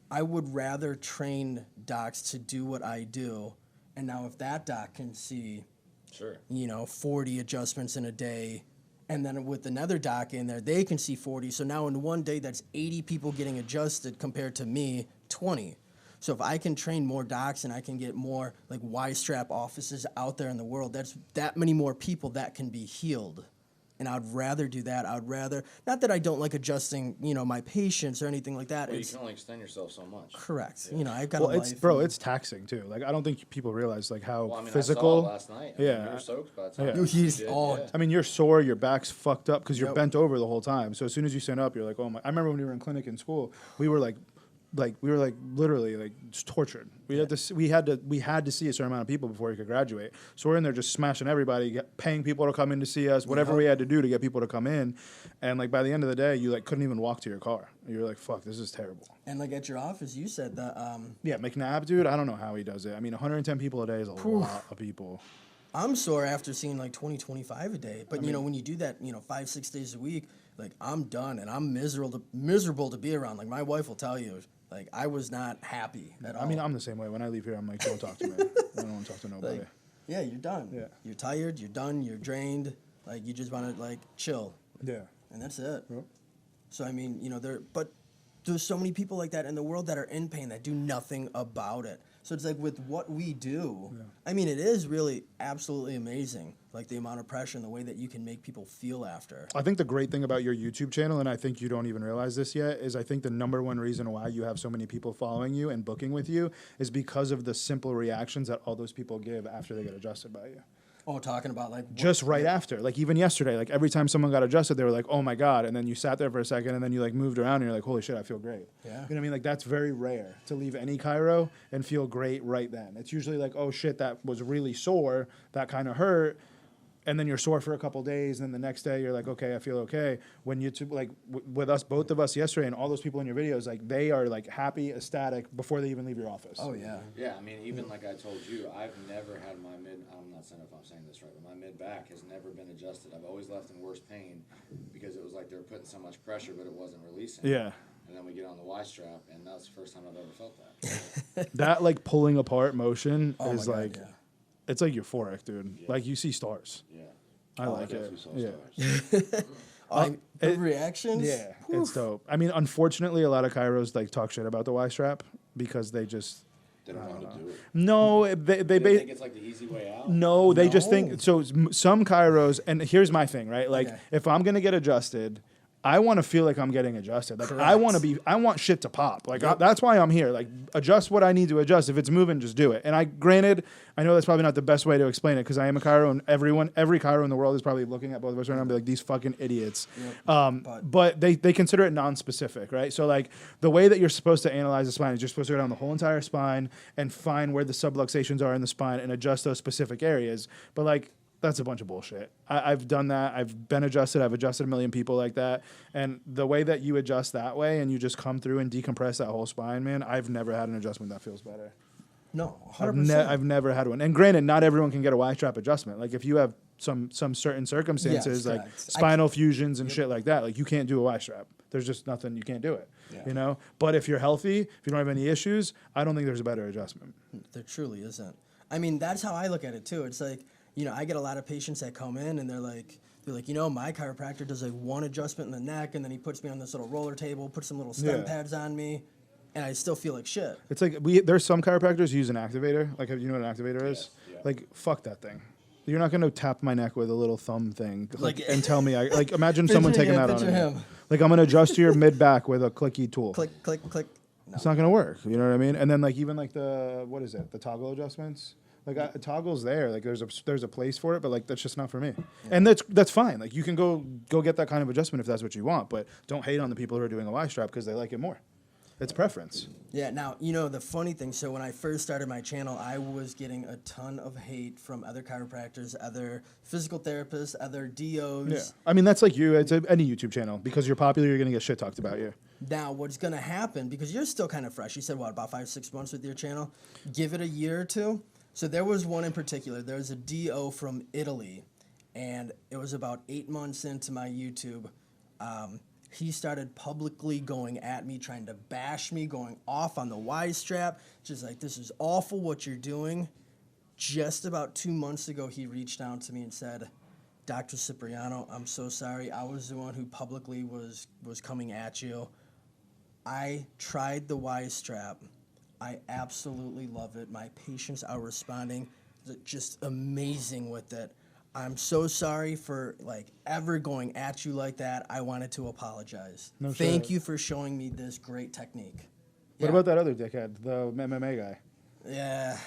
I would rather train docs to do what I do. And now if that doc can see, Sure. you know, 40 adjustments in a day, and then with another doc in there, they can see 40. So now in one day, that's 80 people getting adjusted compared to me, 20. So if I can train more docs and I can get more like Y-strap offices out there in the world, that's that many more people that can be healed. And I'd rather do that. I'd rather, not that I don't like adjusting, you know, my patients or anything like that. Well, you It's can only extend yourself so much. correct. You know, I've got Well, a it's life. bro, and- it's taxing too. Like I don't think people realize like how Well, I mean, physical. I saw it last night. I mean, Yeah. you were soaked by the time Yeah. you He's- did, oh, yeah. I mean, you're sore, your back's fucked up because you're Yep. bent over the whole time. So as soon as you stand up, you're like, oh my. I remember when we were in clinic in school, we were like literally like just tortured. We had to see a certain amount of people before we could graduate. So we're in there just smashing everybody, paying people to come in to see us, whatever we had to do to get people to come in. And like by the end of the day, you like couldn't even walk to your car. You're like, fuck, this is terrible. And like at your office, you said that Yeah, McNabb, dude, I don't know how he does it. I mean, 110 people a day is a lot of people. I'm sore after seeing like 20, 25 a day. But, you know, when you do that, you know, 5-6 days a week, like I'm done and I'm miserable to be around. Like my wife will tell you, like I was not happy at all. I mean, I'm the same way. When I leave here, I'm like, don't talk to me. I don't want to talk to nobody. like, yeah, you're done. Yeah. You're tired, you're done, you're drained. Like you just want to like chill. Yeah. And that's it. Yep. So I mean, you know, there's so many people like that in the world that are in pain that do nothing about it. So it's like with what we do, I mean, it is really absolutely amazing, like the amount of pressure and the way that you can make people feel after. I think the great thing about your YouTube channel, and I think you don't even realize this yet, is I think the number one reason why you have so many people following you and booking with you is because of the simple reactions that all those people give after they get adjusted by you. Oh, talking about like Just right after. Like even yesterday, like every time someone got adjusted, they were like, oh my God. And then you sat there for a second and then you like moved around and you're like, holy shit, I feel great. Yeah. You know what I mean? Like that's very rare to leave any chiro and feel great right then. It's usually like, oh shit, that was really sore. That kind of hurt. And then you're sore for a couple days, and then the next day you're like, okay, I feel okay. When you like with us, both of us yesterday, and all those people in your videos, like they are like happy, ecstatic before they even leave your office. Oh yeah. Yeah, I mean, even like I told you, I've never had my I'm not saying if I'm saying this right, but my mid back has never been adjusted. I've always left in worse pain because it was like they were putting so much pressure, but it wasn't releasing. Yeah. And then we get on the Y strap, and that's the first time I've ever felt that. That like pulling apart motion Oh is my God, like, yeah. it's like euphoric, dude. Yeah. Like you see stars. Yeah. I like it. definitely saw Yeah. stars. The reactions. Yeah, it's dope. I mean, unfortunately, a lot of chiros like talk shit about the Y strap because they just They don't know how to do it. no, they They think it's like the easy way out. no, they just No. think so. Some chiros, and here's my thing, right? Like, Okay. if I'm gonna get adjusted, I want to feel like I'm getting adjusted. Like, Correct. I want shit to pop. Like, that's why I'm here. Like, adjust what I need to adjust. If it's moving, just do it. And granted, I know that's probably not the best way to explain it because I am a chiro, and every chiro in the world is probably looking at both of us right now and be like, these fucking idiots. But they consider it non-specific, right? So like the way that you're supposed to analyze the spine is you're supposed to go down the whole entire spine and find where the subluxations are in the spine and adjust those specific areas. But like, that's a bunch of bullshit. I've done that. I've been adjusted. I've adjusted a million people like that. And the way that you adjust that way and you just come through and decompress that whole spine, man, I've never had an adjustment that feels better. No, 100%. I've never had one. And granted, not everyone can get a Y-strap adjustment. Like if you have some certain circumstances, like correct. spinal fusions and shit like that, like you can't do a Y-strap. There's just nothing, you can't do it. Yeah. You know? But if you're healthy, if you don't have any issues, I don't think there's a better adjustment. There truly isn't. I mean, that's how I look at it too. It's like, you know, I get a lot of patients that come in and they're like, you know, my chiropractor does like one adjustment in the neck and then he puts me on this little roller table, puts some little stem Yeah. pads on me, and I still feel like shit. It's like there's some chiropractors who use an activator. Like, you know what an activator is? Yeah. Like, fuck that thing. You're not gonna tap my neck with a little thumb thing, Like- and tell me. Imagine someone taking that on picture me. him. Like I'm gonna adjust your mid back with a clicky tool. Click, click, click. No. It's not gonna work. You know what I mean? And then like even like the what is it? The toggle adjustments. Like toggle's there. Like there's a place for it, but like that's just not for me. And that's fine. Like you can go get that kind of adjustment if that's what you want, but don't hate on the people who are doing a Y strap because they like it more. It's preference. Yeah, now, the funny thing, so when I first started my channel, I was getting a ton of hate from other chiropractors, other physical therapists, other DOs. Yeah. I mean, that's like you. It's any YouTube channel. Because you're popular, you're going to get shit talked about you. Now, what's going to happen, because you're still kind of fresh, you said, what, about 5-6 months with your channel? Give it a year or two. So there was one in particular. There was a DO from Italy, and it was about 8 months into my YouTube. He started publicly going at me, trying to bash me, going off on the Y strap, just like, this is awful what you're doing. Just about 2 months ago, he reached out to me and said, Dr. Cipriano, I'm so sorry. I was the one who publicly was coming at you. I tried the Y strap. I absolutely love it. My patients are responding just amazing with it. I'm so sorry for ever going at you like that. I wanted to apologize. No Thank shit. you for showing me this great technique. What about that other dickhead, the MMA guy? Yeah,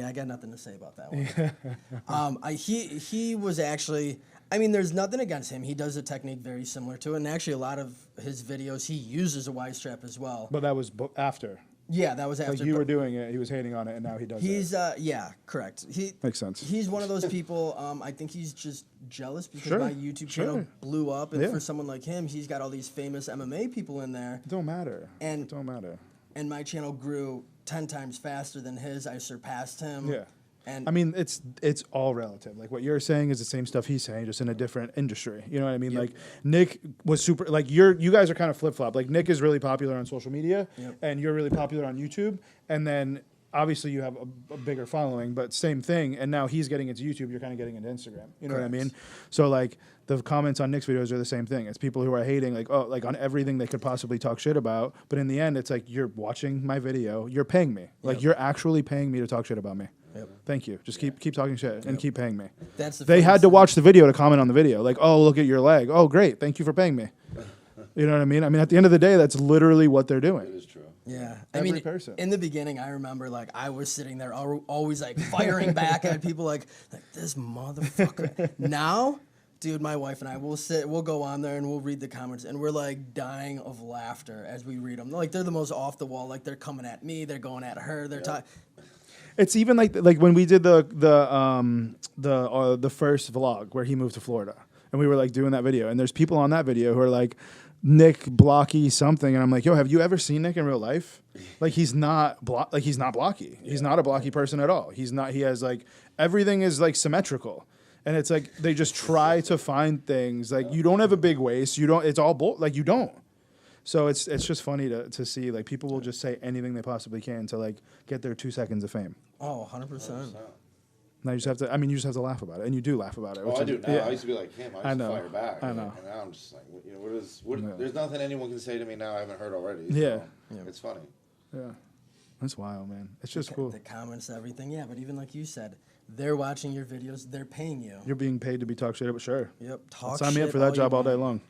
I got nothing to say about that one. He was actually, I mean, there's nothing against him. He does a technique very similar to it, and actually a lot of his videos, he uses a Y strap as well. But that was after. Yeah, that was after. Like you were doing it, he was hating on it, and now he does it. He's yeah, correct. Makes sense. He's one of those people. I think he's just jealous because Sure, my YouTube channel blew up, and Yeah. for someone like him, he's got all these famous MMA people in there. It don't matter. And- it don't matter. And my channel grew 10 times faster than his. I surpassed him. Yeah. And I mean, it's all relative. Like what you're saying is the same stuff he's saying, just in a different industry. You know what I mean? Yep. Like Nick was super. Like you guys are kind of flip flop. Like Nick is really popular on social media, Yep. and you're really popular on YouTube. And then obviously you have a bigger following, but same thing. And now he's getting into YouTube. You're kind of getting into Instagram. You know what I Correct. mean? So like the comments on Nick's videos are the same thing. It's people who are hating like on everything they could possibly talk shit about. But in the end, it's like you're watching my video. You're paying me. Like Yep. you're actually paying me to talk shit about me. Yep. Thank you. Just keep talking shit and keep paying me. that's the They funniest had to thing. watch the video to comment on the video. Like, oh, look at your leg. Oh, great. Thank you for paying me. You know what I mean? I mean, at the end of the day, that's literally what they're It doing. is true. Yeah, Every person. in the beginning, I remember I was sitting there always firing back at people like this motherfucker. Now, dude, my wife and I we'll go on there and we'll read the comments and we're dying of laughter as we read them. Like they're the most off the wall. Like they're coming at me, they're going at her, they're talking. It's even like when we did the first vlog where he moved to Florida, and we were doing that video, and there's people on that video who are like, Nick Blocky something, and I'm like, yo, have you ever seen Nick in real life? Like he's not he's not blocky. He's not a blocky person at all. He's not. He has everything is symmetrical, and it's they just try to find things you don't have a big waist. You don't. It's all you don't. So it's just funny to see people will just say anything they possibly can to get their 2 seconds of fame. Oh, 100%. Now you just have to. I mean, you just have to laugh about it, and you do laugh about it. Oh, which I is- do now. yeah. I used to be like him. I I used know. to fire back. I know. And now I'm just there's nothing anyone can say to me now I haven't heard already. Yeah. So it's funny. Yeah, that's wild, man. It's just cool. The comments, everything. Yeah, but even like you said, they're watching your videos, they're paying you. You're being paid to be talk shit, but sure. Yep. Talk Sign me up shit for that job you all day want.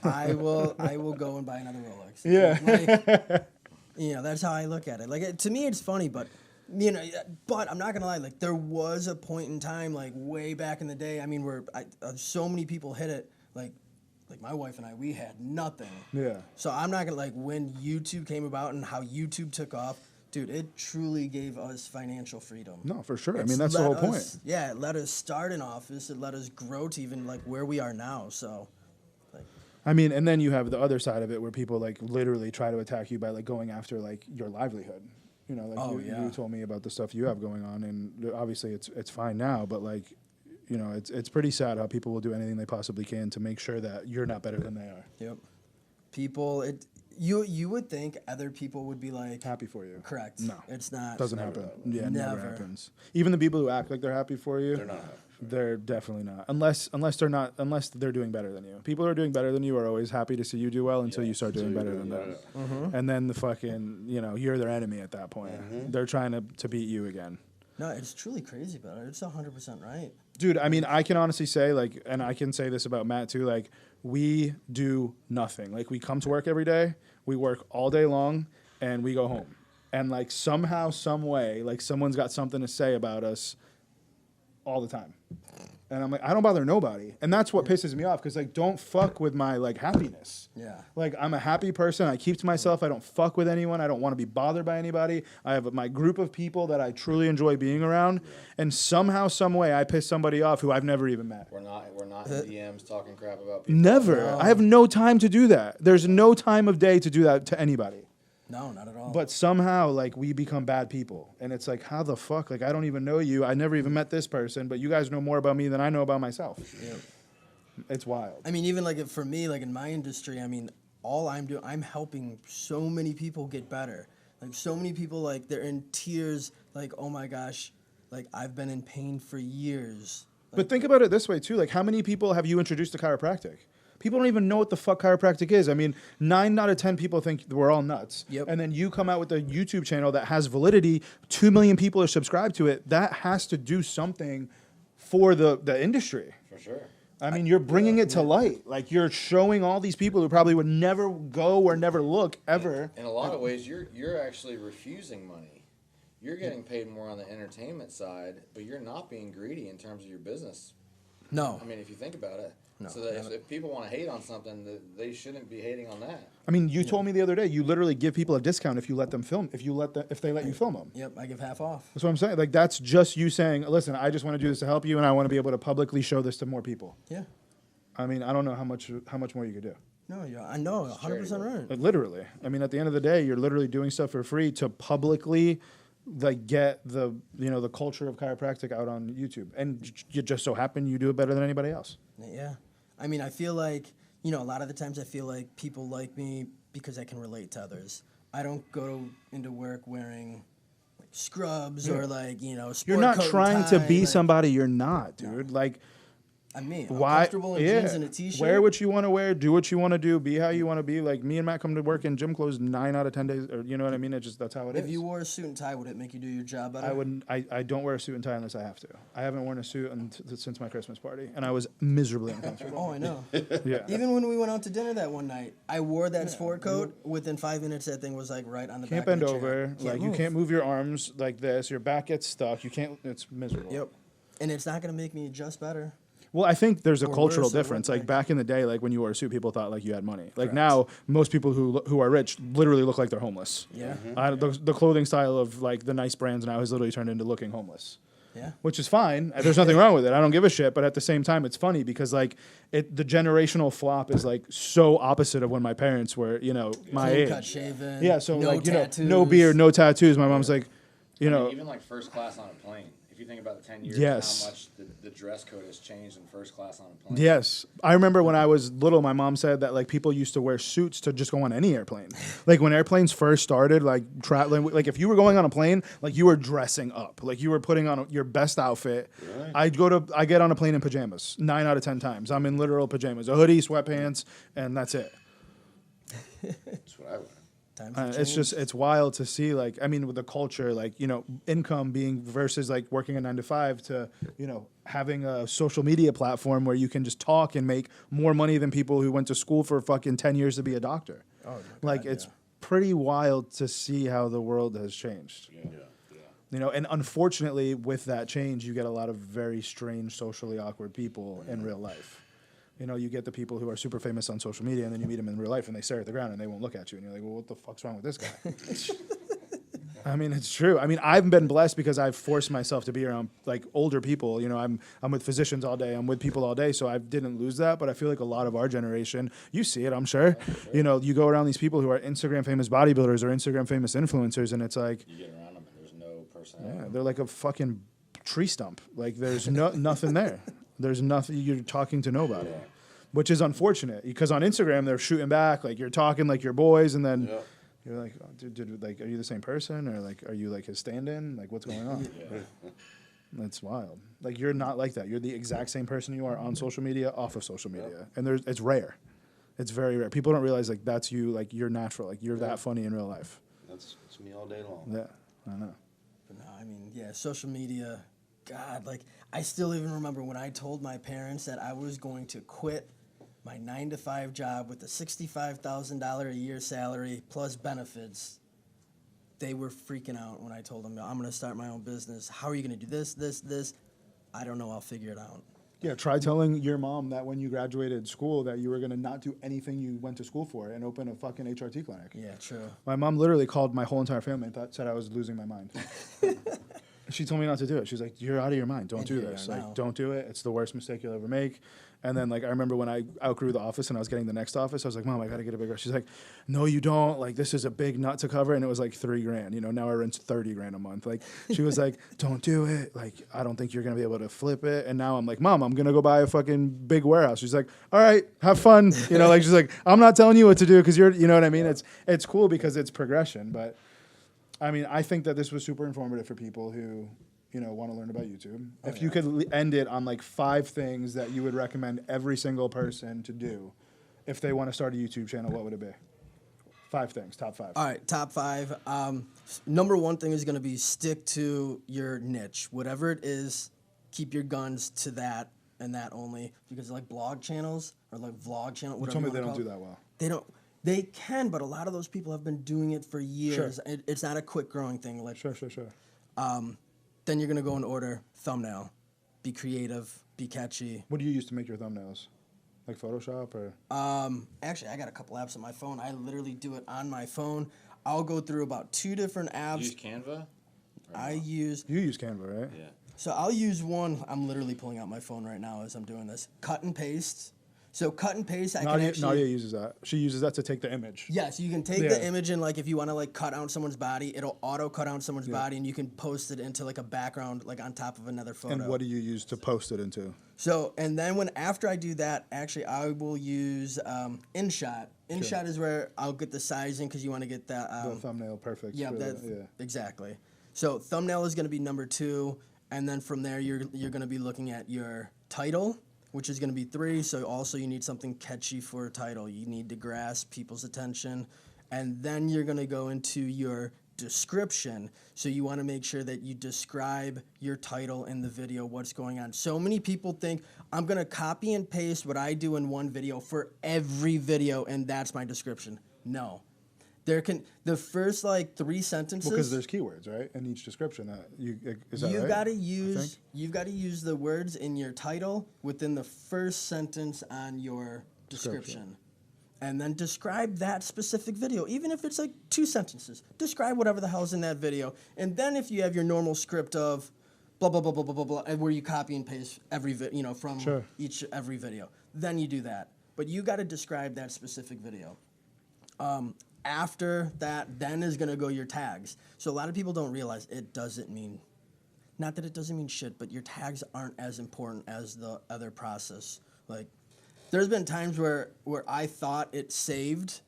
long. I will go and buy another Rolex. Yeah. That's how I look at it. To me, it's funny, but but I'm not gonna lie. There was a point in time, way back in the day. I mean, where so many people hit it. Like my wife and I, we had nothing. Yeah. So I'm not gonna when YouTube came about and how YouTube took off. Dude, it truly gave us financial freedom. No, for sure. I It's mean, that's the let whole point. us- Yeah, it let us start in office. It let us grow to even where we are now. So, I mean, and then you have the other side of it where people literally try to attack you by going after your livelihood. You know, Oh, yeah. you told me about the stuff you have going on, and obviously it's fine now, but it's pretty sad how people will do anything they possibly can to make sure that you're not better than they are. yep. People, you would think other people would be Happy for you. correct. No. It's not. Doesn't never happen. that way. Yeah, it never Never. happens. Even the people who act like they're happy for you, They're not happy. they're definitely not. Unless they're doing better than you. People who are doing better than you are always happy to see you do well until you start doing better than them. Mm-hmm. And then the fucking, you're their enemy at that point. They're trying to beat you again. No, it's truly crazy, but it's 100% right. Dude, I mean, I can honestly say, like, and I can say this about Matt too, like, we do nothing. Like, we come to work every day, we work all day long, and we go home. And, like, somehow, some way, like, someone's got something to say about us all the time. And I'm like, I don't bother nobody. And that's what pisses me off, because, like, don't fuck with my, like, happiness. Yeah. Like, I'm a happy person. I keep to myself. I don't fuck with anyone. I don't want to be bothered by anybody. I have my group of people that I truly enjoy being around. And somehow, some way, I piss somebody off who I've never even met. We're not in DMs talking crap about people. Never. No. I have no time to do that. There's no time of day to do that to anybody. No, not at all. But somehow, like, we become bad people. And it's like, how the fuck? Like, I don't even know you. I never even met this person, but you guys know more about me than I know about myself. Yeah. It's wild. I mean, even like for me, like in my industry, I mean, all I'm doing, I'm helping so many people get better. Like so many people, like they're in tears, like, oh my gosh, like I've been in pain for years. But think about it this way, too. Like, how many people have you introduced to chiropractic? People don't even know what the fuck chiropractic is. I mean, 9 out of 10 people think we're all nuts. Yep. And then you come out with a YouTube channel that has validity. 2 million people are subscribed to it. That has to do something for the industry. For sure. I mean, you're bringing it to light. Like, you're showing all these people who probably would never go or never look ever. In a lot of ways, you're actually refusing money. You're getting paid more on the entertainment side, but you're not being greedy in terms of your business. No. I mean, if you think about it. No, So that if people want to hate on something, they shouldn't be hating on that. I mean, you told me the other day you literally give people a discount if you let them film. If they let you film them. Yep, I give half off. That's what I'm saying. Like, that's just you saying, listen, I just want to do this to help you, and I want to be able to publicly show this to more people. Yeah. I mean, I don't know how much more you could do. No, yeah, I know, 100% right. Like, literally. I mean, at the end of the day, you're literally doing stuff for free to publicly, like, get the the culture of chiropractic out on YouTube, and you just so happen you do it better than anybody else. Yeah. I mean, I feel like, a lot of the times I feel like people like me because I can relate to others. I don't go into work wearing like scrubs or like, sport You're not coat and trying to tie, be like, somebody you're not, dude. Like, I'm me. why? I'm comfortable in jeans and a t-shirt. Wear what you want to wear. Do what you want to do. Be how you want to be. Like, me and Matt come to work in gym clothes 9 out of 10 days. Or, you know what I mean? It's just, that's how it is. If you wore a suit and tie, would it make you do your job better? I wouldn't. I don't wear a suit and tie unless I have to. I haven't worn a suit since my Christmas party, and I was miserably uncomfortable. Oh, I know. Yeah. Even when we went out to dinner that one night, I wore that sport coat. Within 5 minutes, that thing was like right on the Can't back of bend the over. chair. Like, you move. can't move your arms like this. Your back gets stuck. You can't. It's miserable. Yep. And it's not going to make me adjust better. Well, I think there's a Or cultural worse, it difference. would Like, be. back in the day, like when you wore a suit, people thought like you had money. Like, Correct. now, most people who are rich literally look like they're homeless. Yeah. The clothing style of like the nice brands now has literally turned into looking homeless. Yeah. Which is fine. There's nothing wrong with it. I don't give a shit. But at the same time, it's funny because like the generational flop is like so opposite of when my parents were, my Clean age. cut shaven. Yeah. So no like tattoos. no beard, no tattoos. My mom's like, Even like first class on a plane. If you think about the 10 years, Yes. how much the dress code has changed in first class on a plane. Yes. I remember when I was little, my mom said that like people used to wear suits to just go on any airplane. Like when airplanes first started, like traveling, like if you were going on a plane, like you were dressing up, like you were putting on your best outfit. Really? I get on a plane in pajamas 9 out of 10 times. I'm in literal pajamas, a hoodie, sweatpants, and that's it. That's what I would. Times have It's just, changed. it's wild to see, like, I mean, with the culture, like, income being versus like working a 9 to 5 to, having a social media platform where you can just talk and make more money than people who went to school for fucking 10 years to be a doctor. Oh, my Like, God, it's yeah. pretty wild to see how the world has changed. Yeah. And unfortunately, with that change, you get a lot of very strange, socially awkward people in real life. You get the people who are super famous on social media, and then you meet them in real life, and they stare at the ground, and they won't look at you. And you're like, well, what the fuck's wrong with this guy? I mean, it's true. I mean, I've been blessed because I've forced myself to be around, like, older people. I'm with physicians all day. I'm with people all day, so I didn't lose that. But I feel like a lot of our generation, you see it, I'm sure. You go around these people who are Instagram famous bodybuilders or Instagram famous influencers, and it's like, You get around them and there's no personality. yeah, they're like a fucking tree stump. Like, there's nothing there. There's nothing. You're talking to nobody, which is unfortunate because on Instagram they're shooting back, like you're talking like your boys, and then Yeah. you're like, oh, dude, like, are you the same person, or like, are you like his stand-in? Like, what's going on? That's wild. Like, you're not like that. You're the exact same person you are on social media, off of social media, and it's rare. It's very rare. People don't realize like that's you. Like, you're natural. Like, you're that funny in real life. It's me all day long. Yeah, I know. But nah, I mean, yeah, social media, God, like, I still even remember when I told my parents that I was going to quit my 9-to-5 job with a $65,000 a year salary plus benefits. They were freaking out when I told them, I'm going to start my own business. How are you going to do this? I don't know. I'll figure it out. Yeah, try telling your mom that when you graduated school that you were going to not do anything you went to school for and open a fucking HRT clinic. Yeah, true. My mom literally called my whole entire family and said I was losing my mind. She told me not to do it. She's like, you're out of your mind. Don't And do here you this. are Like, now. don't do it. It's the worst mistake you'll ever make. And then, like, I remember when I outgrew the office and I was getting the next office, I was like, Mom, I got to get a bigger. She's like, no, you don't. Like, this is a big nut to cover. And it was like $3,000. You know, now I rent $30,000 a month. Like, she was like, don't do it. Like, I don't think you're going to be able to flip it. And now I'm like, Mom, I'm going to go buy a fucking big warehouse. She's like, all right, have fun. You know, like, she's like, I'm not telling you what to do because you're, you know what I mean? It's cool because it's progression. But, I mean, I think that this was super informative for people who, you know, want to learn about YouTube. If you could end it on like 5 things that you would recommend every single person to do if they want to start a YouTube channel, what would it be? 5 things, top 5. All right, top 5. Number 1 thing is going to be stick to your niche. Whatever it is, keep your guns to that and that only. Because like blog channels or like vlog channel, You whatever told me you they wanna don't call do it, that well. They don't. They can, but a lot of those people have been doing it for years. Sure. It's not a quick growing thing. Like Sure. then you're going to go in order. Thumbnail. Be creative. Be catchy. What do you use to make your thumbnails? Like Photoshop or? Actually, I got a couple apps on my phone. I literally do it on my phone. I'll go through about 2 different You apps. use Canva? I use. You use Canva, right? Yeah. So I'll use one. I'm literally pulling out my phone right now as I'm doing this. Cut and paste. So cut and paste. I can Nadia actually. uses that. She uses that to take the image. Yes, you can take Yeah. the image and like if you want to like cut out someone's body, it'll auto cut out someone's body and you can post it into like a background like on top of another photo. And what do you use to post it into? So and then after I do that, actually I will use InShot. InShot is where I'll get the sizing because you want to get that. The thumbnail perfect. Yeah, for exactly. So thumbnail is going to be number 2, and then from there you're going to be looking at your title, which is going to be 3. So also you need something catchy for a title. You need to grasp people's attention, and then you're going to go into your description. So you want to make sure that you describe your title in the video, what's going on. So many people think I'm going to copy and paste what I do in one video for every video, and that's my description. No. The first like 3 sentences. Because there's keywords, right, in each description. That is that You've right? got to use the words in your title within the first sentence on your description. And then describe that specific video, even if it's like 2 sentences. Describe whatever the hell's in that video. And then if you have your normal script of blah blah blah blah blah blah blah, where you copy and paste from every video, then you do that. But you got to describe that specific video. After that, then is going to go your tags. So a lot of people don't realize it doesn't mean, not that it doesn't mean shit, but your tags aren't as important as the other process. Like, there's been times where I thought it saved,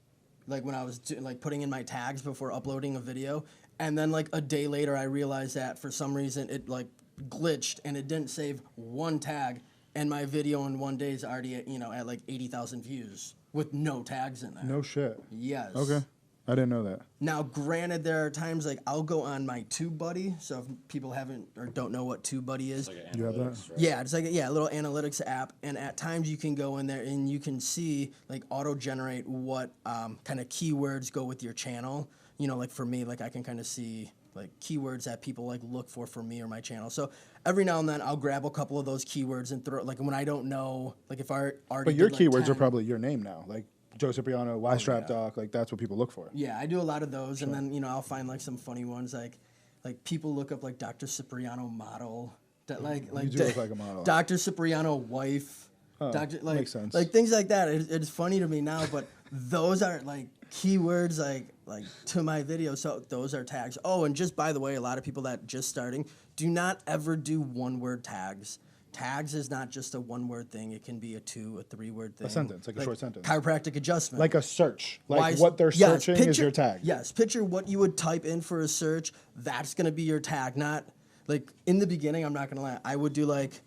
like when I was putting in my tags before uploading a video, and then like a day later I realized that for some reason it like glitched and it didn't save one tag, and my video in one day is already at like 80,000 views with no tags in there. No shit. Yes. Okay. I didn't know that. Now, granted, there are times like I'll go on my TubeBuddy. So if people haven't or don't know what TubeBuddy is, It's like an You have that? analytics, right? yeah, it's like a little analytics app. And at times you can go in there and you can see like auto generate what kind of keywords go with your channel. You know, like for me, like I can kind of see like keywords that people like look for me or my channel. So every now and then I'll grab a couple of those keywords and throw, like when I don't know, like if I already But your did, like, keywords are 10. probably your name now, like Joe Cipriano, Y Strap Doc. Like that's what people look for. Yeah, I do a lot of those, and then I'll find like some funny ones, like people look up like Dr. Cipriano model, like You do look like a model. Dr. Cipriano wife, Oh, Dr. makes sense. like things like that. It's funny to me now, but those are like keywords like to my video, so those are tags. Oh, and just by the way, a lot of people that just starting, do not ever do 1-word tags. Tags is not just a 1-word thing. It can be a 2, a 3-word thing. A sentence, like a short sentence. Chiropractic adjustment. Like a search. Like Why- what they're yes, searching is picture- your tag. Yes, picture what you would type in for a search. That's going to be your tag. Not like in the beginning, I'm not going to lie. I would do like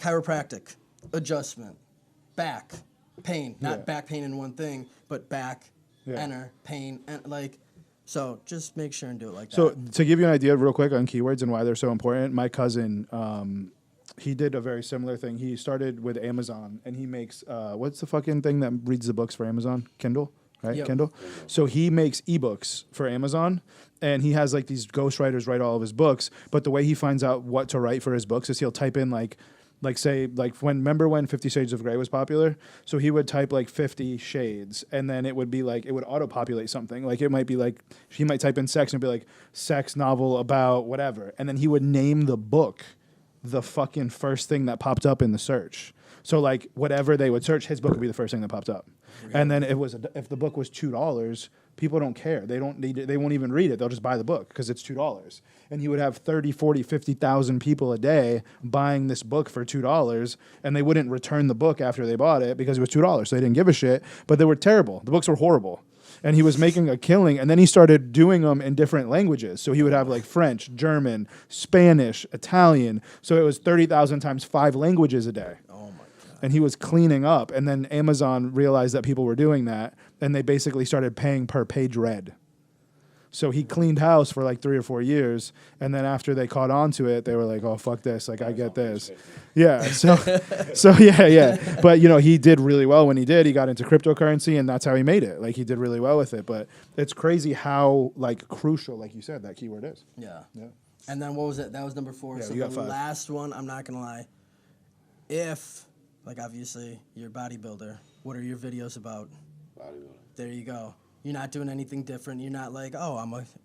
chiropractic, adjustment, back, pain. Not Yeah. back pain in one thing, but back, Yeah. enter, pain. And like So just make sure and do it like So that. to give you an idea real quick on keywords and why they're so important, my cousin, he did a very similar thing. He started with Amazon, and he makes, what's the fucking thing that reads the books for Amazon? Kindle, right? Yep. Kindle. So he makes ebooks for Amazon, and he has like these ghostwriters write all of his books. But the way he finds out what to write for his books is he'll type in like say like remember when 50 Shades of Grey was popular? So he would type like 50 shades, and then it would be like it would auto populate something. Like it might be like he might type in sex and it'd be like sex novel about whatever, and then he would name the book the fucking first thing that popped up in the search. So like whatever they would search, his book would be the first thing that popped up. Really? And then if the book was $2, people don't care. They don't need it. They won't even read it. They'll just buy the book because it's $2. And he would have 30, 40, 50,000 people a day buying this book for $2, and they wouldn't return the book after they bought it because it was $2. So they didn't give a shit, but they were terrible. The books were horrible. And he was making a killing, and then he started doing them in different languages. So he would have like French, German, Spanish, Italian. So it was 30,000 times 5 languages a day. Oh my God. And he was cleaning up. And then Amazon realized that people were doing that, and they basically started paying per page read. So he cleaned house for like 3 or 4 years, and then after they caught on to it, they were like, "Oh fuck this! Like I get this." Yeah. So yeah. But you know, he did really well when he did. He got into cryptocurrency, and that's how he made it. Like he did really well with it. But it's crazy how like crucial, like you said, that keyword is. Yeah. Yeah. And then what was it? That was number 4. Yeah, So you got the 5. last one, I'm not gonna lie. If, like, obviously you're a bodybuilder, what are your videos about? Bodybuilding. There you go. You're not doing anything different. You're not like, oh,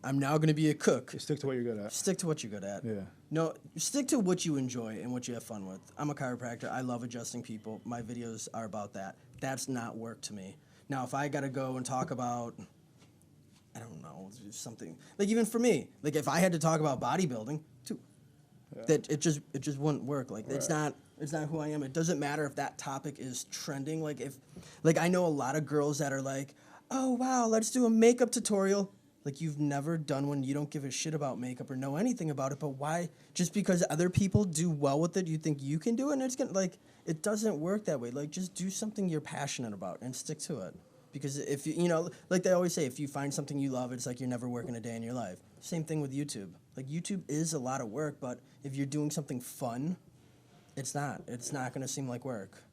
I'm now gonna be a cook. Just stick to what you're good at. Stick to what you're good at. Yeah. No, stick to what you enjoy and what you have fun with. I'm a chiropractor. I love adjusting people. My videos are about that. That's not work to me. Now, if I gotta go and talk about, I don't know, something like even for me, like if I had to talk about bodybuilding, too, that it just wouldn't work. Like it's not who I am. It doesn't matter if that topic is trending. Like I know a lot of girls that are like, oh wow, let's do a makeup tutorial. Like you've never done one, you don't give a shit about makeup or know anything about it, but why? Just because other people do well with it, you think you can do it, and it's gonna like it doesn't work that way. Like just do something you're passionate about and stick to it. Because if you know, like they always say, if you find something you love, it's like you're never working a day in your life. Same thing with YouTube. Like YouTube is a lot of work, but if you're doing something fun, it's not gonna seem like work.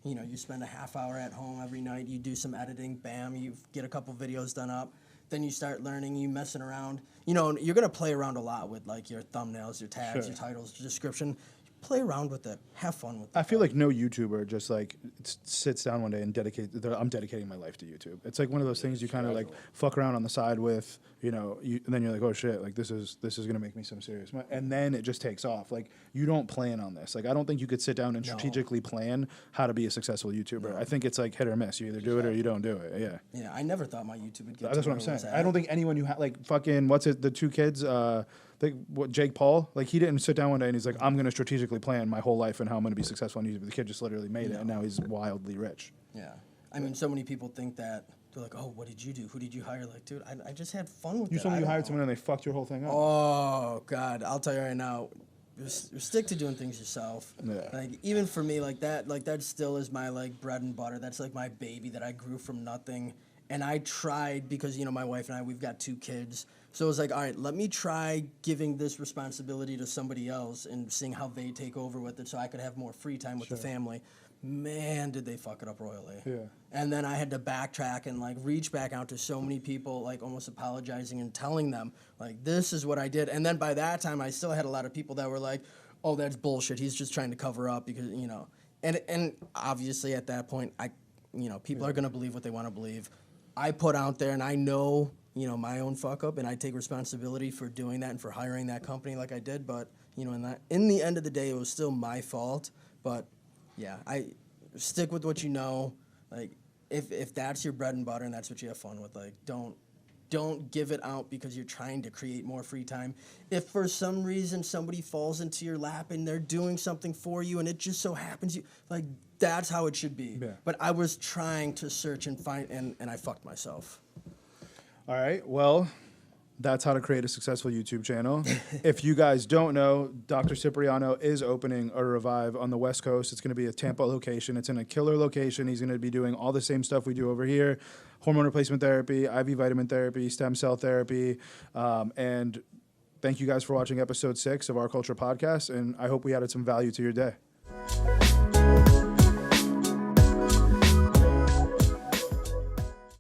You know, you spend a half hour at home every night, you do some editing, bam, you get a couple videos done up, then you start learning, you messing around. You know, you're gonna play around a lot with like your thumbnails, your tags, Sure. your titles, your description. Play around with it, have fun with it. I feel like no YouTuber just like sits down one day and I'm dedicating my life to YouTube. It's like one of those things you kind of like fuck around on the side with, you know, and then you're like, oh shit, like this is gonna make me some serious money, and then it just takes off. Like you don't plan on this. Like I don't think you could sit down and strategically plan how to be a successful YouTuber. I think it's like hit or miss. You either do it or you don't do it. Yeah. Yeah, I never thought my YouTube would get. That's to what I'm where it saying. was I don't think anyone who like fucking the 2 kids, Jake Paul, like he didn't sit down one day and he's like, I'm gonna strategically plan my whole life and how I'm gonna be successful on YouTube. The kid just literally made it, and now he's wildly rich. Yeah, I mean, so many people think that they're like, oh, what did you do? Who did you hire? Like, dude, I just had fun with it. You told me I you don't hired know. someone and they fucked your whole thing up. Oh God, I'll tell you right now, stick to doing things yourself. Yeah. Like even for me, like that still is my like bread and butter. That's like my baby that I grew from nothing. And I tried because, you know, my wife and I, we've got 2 kids. So it was like, all right, let me try giving this responsibility to somebody else and seeing how they take over with it so I could have more free time with the family. Man, did they fuck it up royally. Yeah. And then I had to backtrack and like reach back out to so many people, like almost apologizing and telling them, like, this is what I did. And then by that time, I still had a lot of people that were like, oh, that's bullshit. He's just trying to cover up because, you know. And obviously at that point, people are going to believe what they want to believe. I put out there, and I know, you know, my own fuck up, and I take responsibility for doing that and for hiring that company like I did. But, you know, in the end of the day, it was still my fault. But, yeah, I stick with what you know. Like, if that's your bread and butter and that's what you have fun with, like, don't give it out because you're trying to create more free time. If for some reason somebody falls into your lap and they're doing something for you and it just so happens that's how it should be. Yeah. But I was trying to search and find, and I fucked myself. All right. Well, That's how to create a successful YouTube channel. If you guys don't know, Dr. Cipriano is opening a Revive on the West Coast. It's going to be a Tampa location. It's in a killer location. He's going to be doing all the same stuff we do over here: hormone replacement therapy, IV vitamin therapy, stem cell therapy. And thank you guys for watching episode 6 of Our Culture Podcast. And I hope we added some value to your day.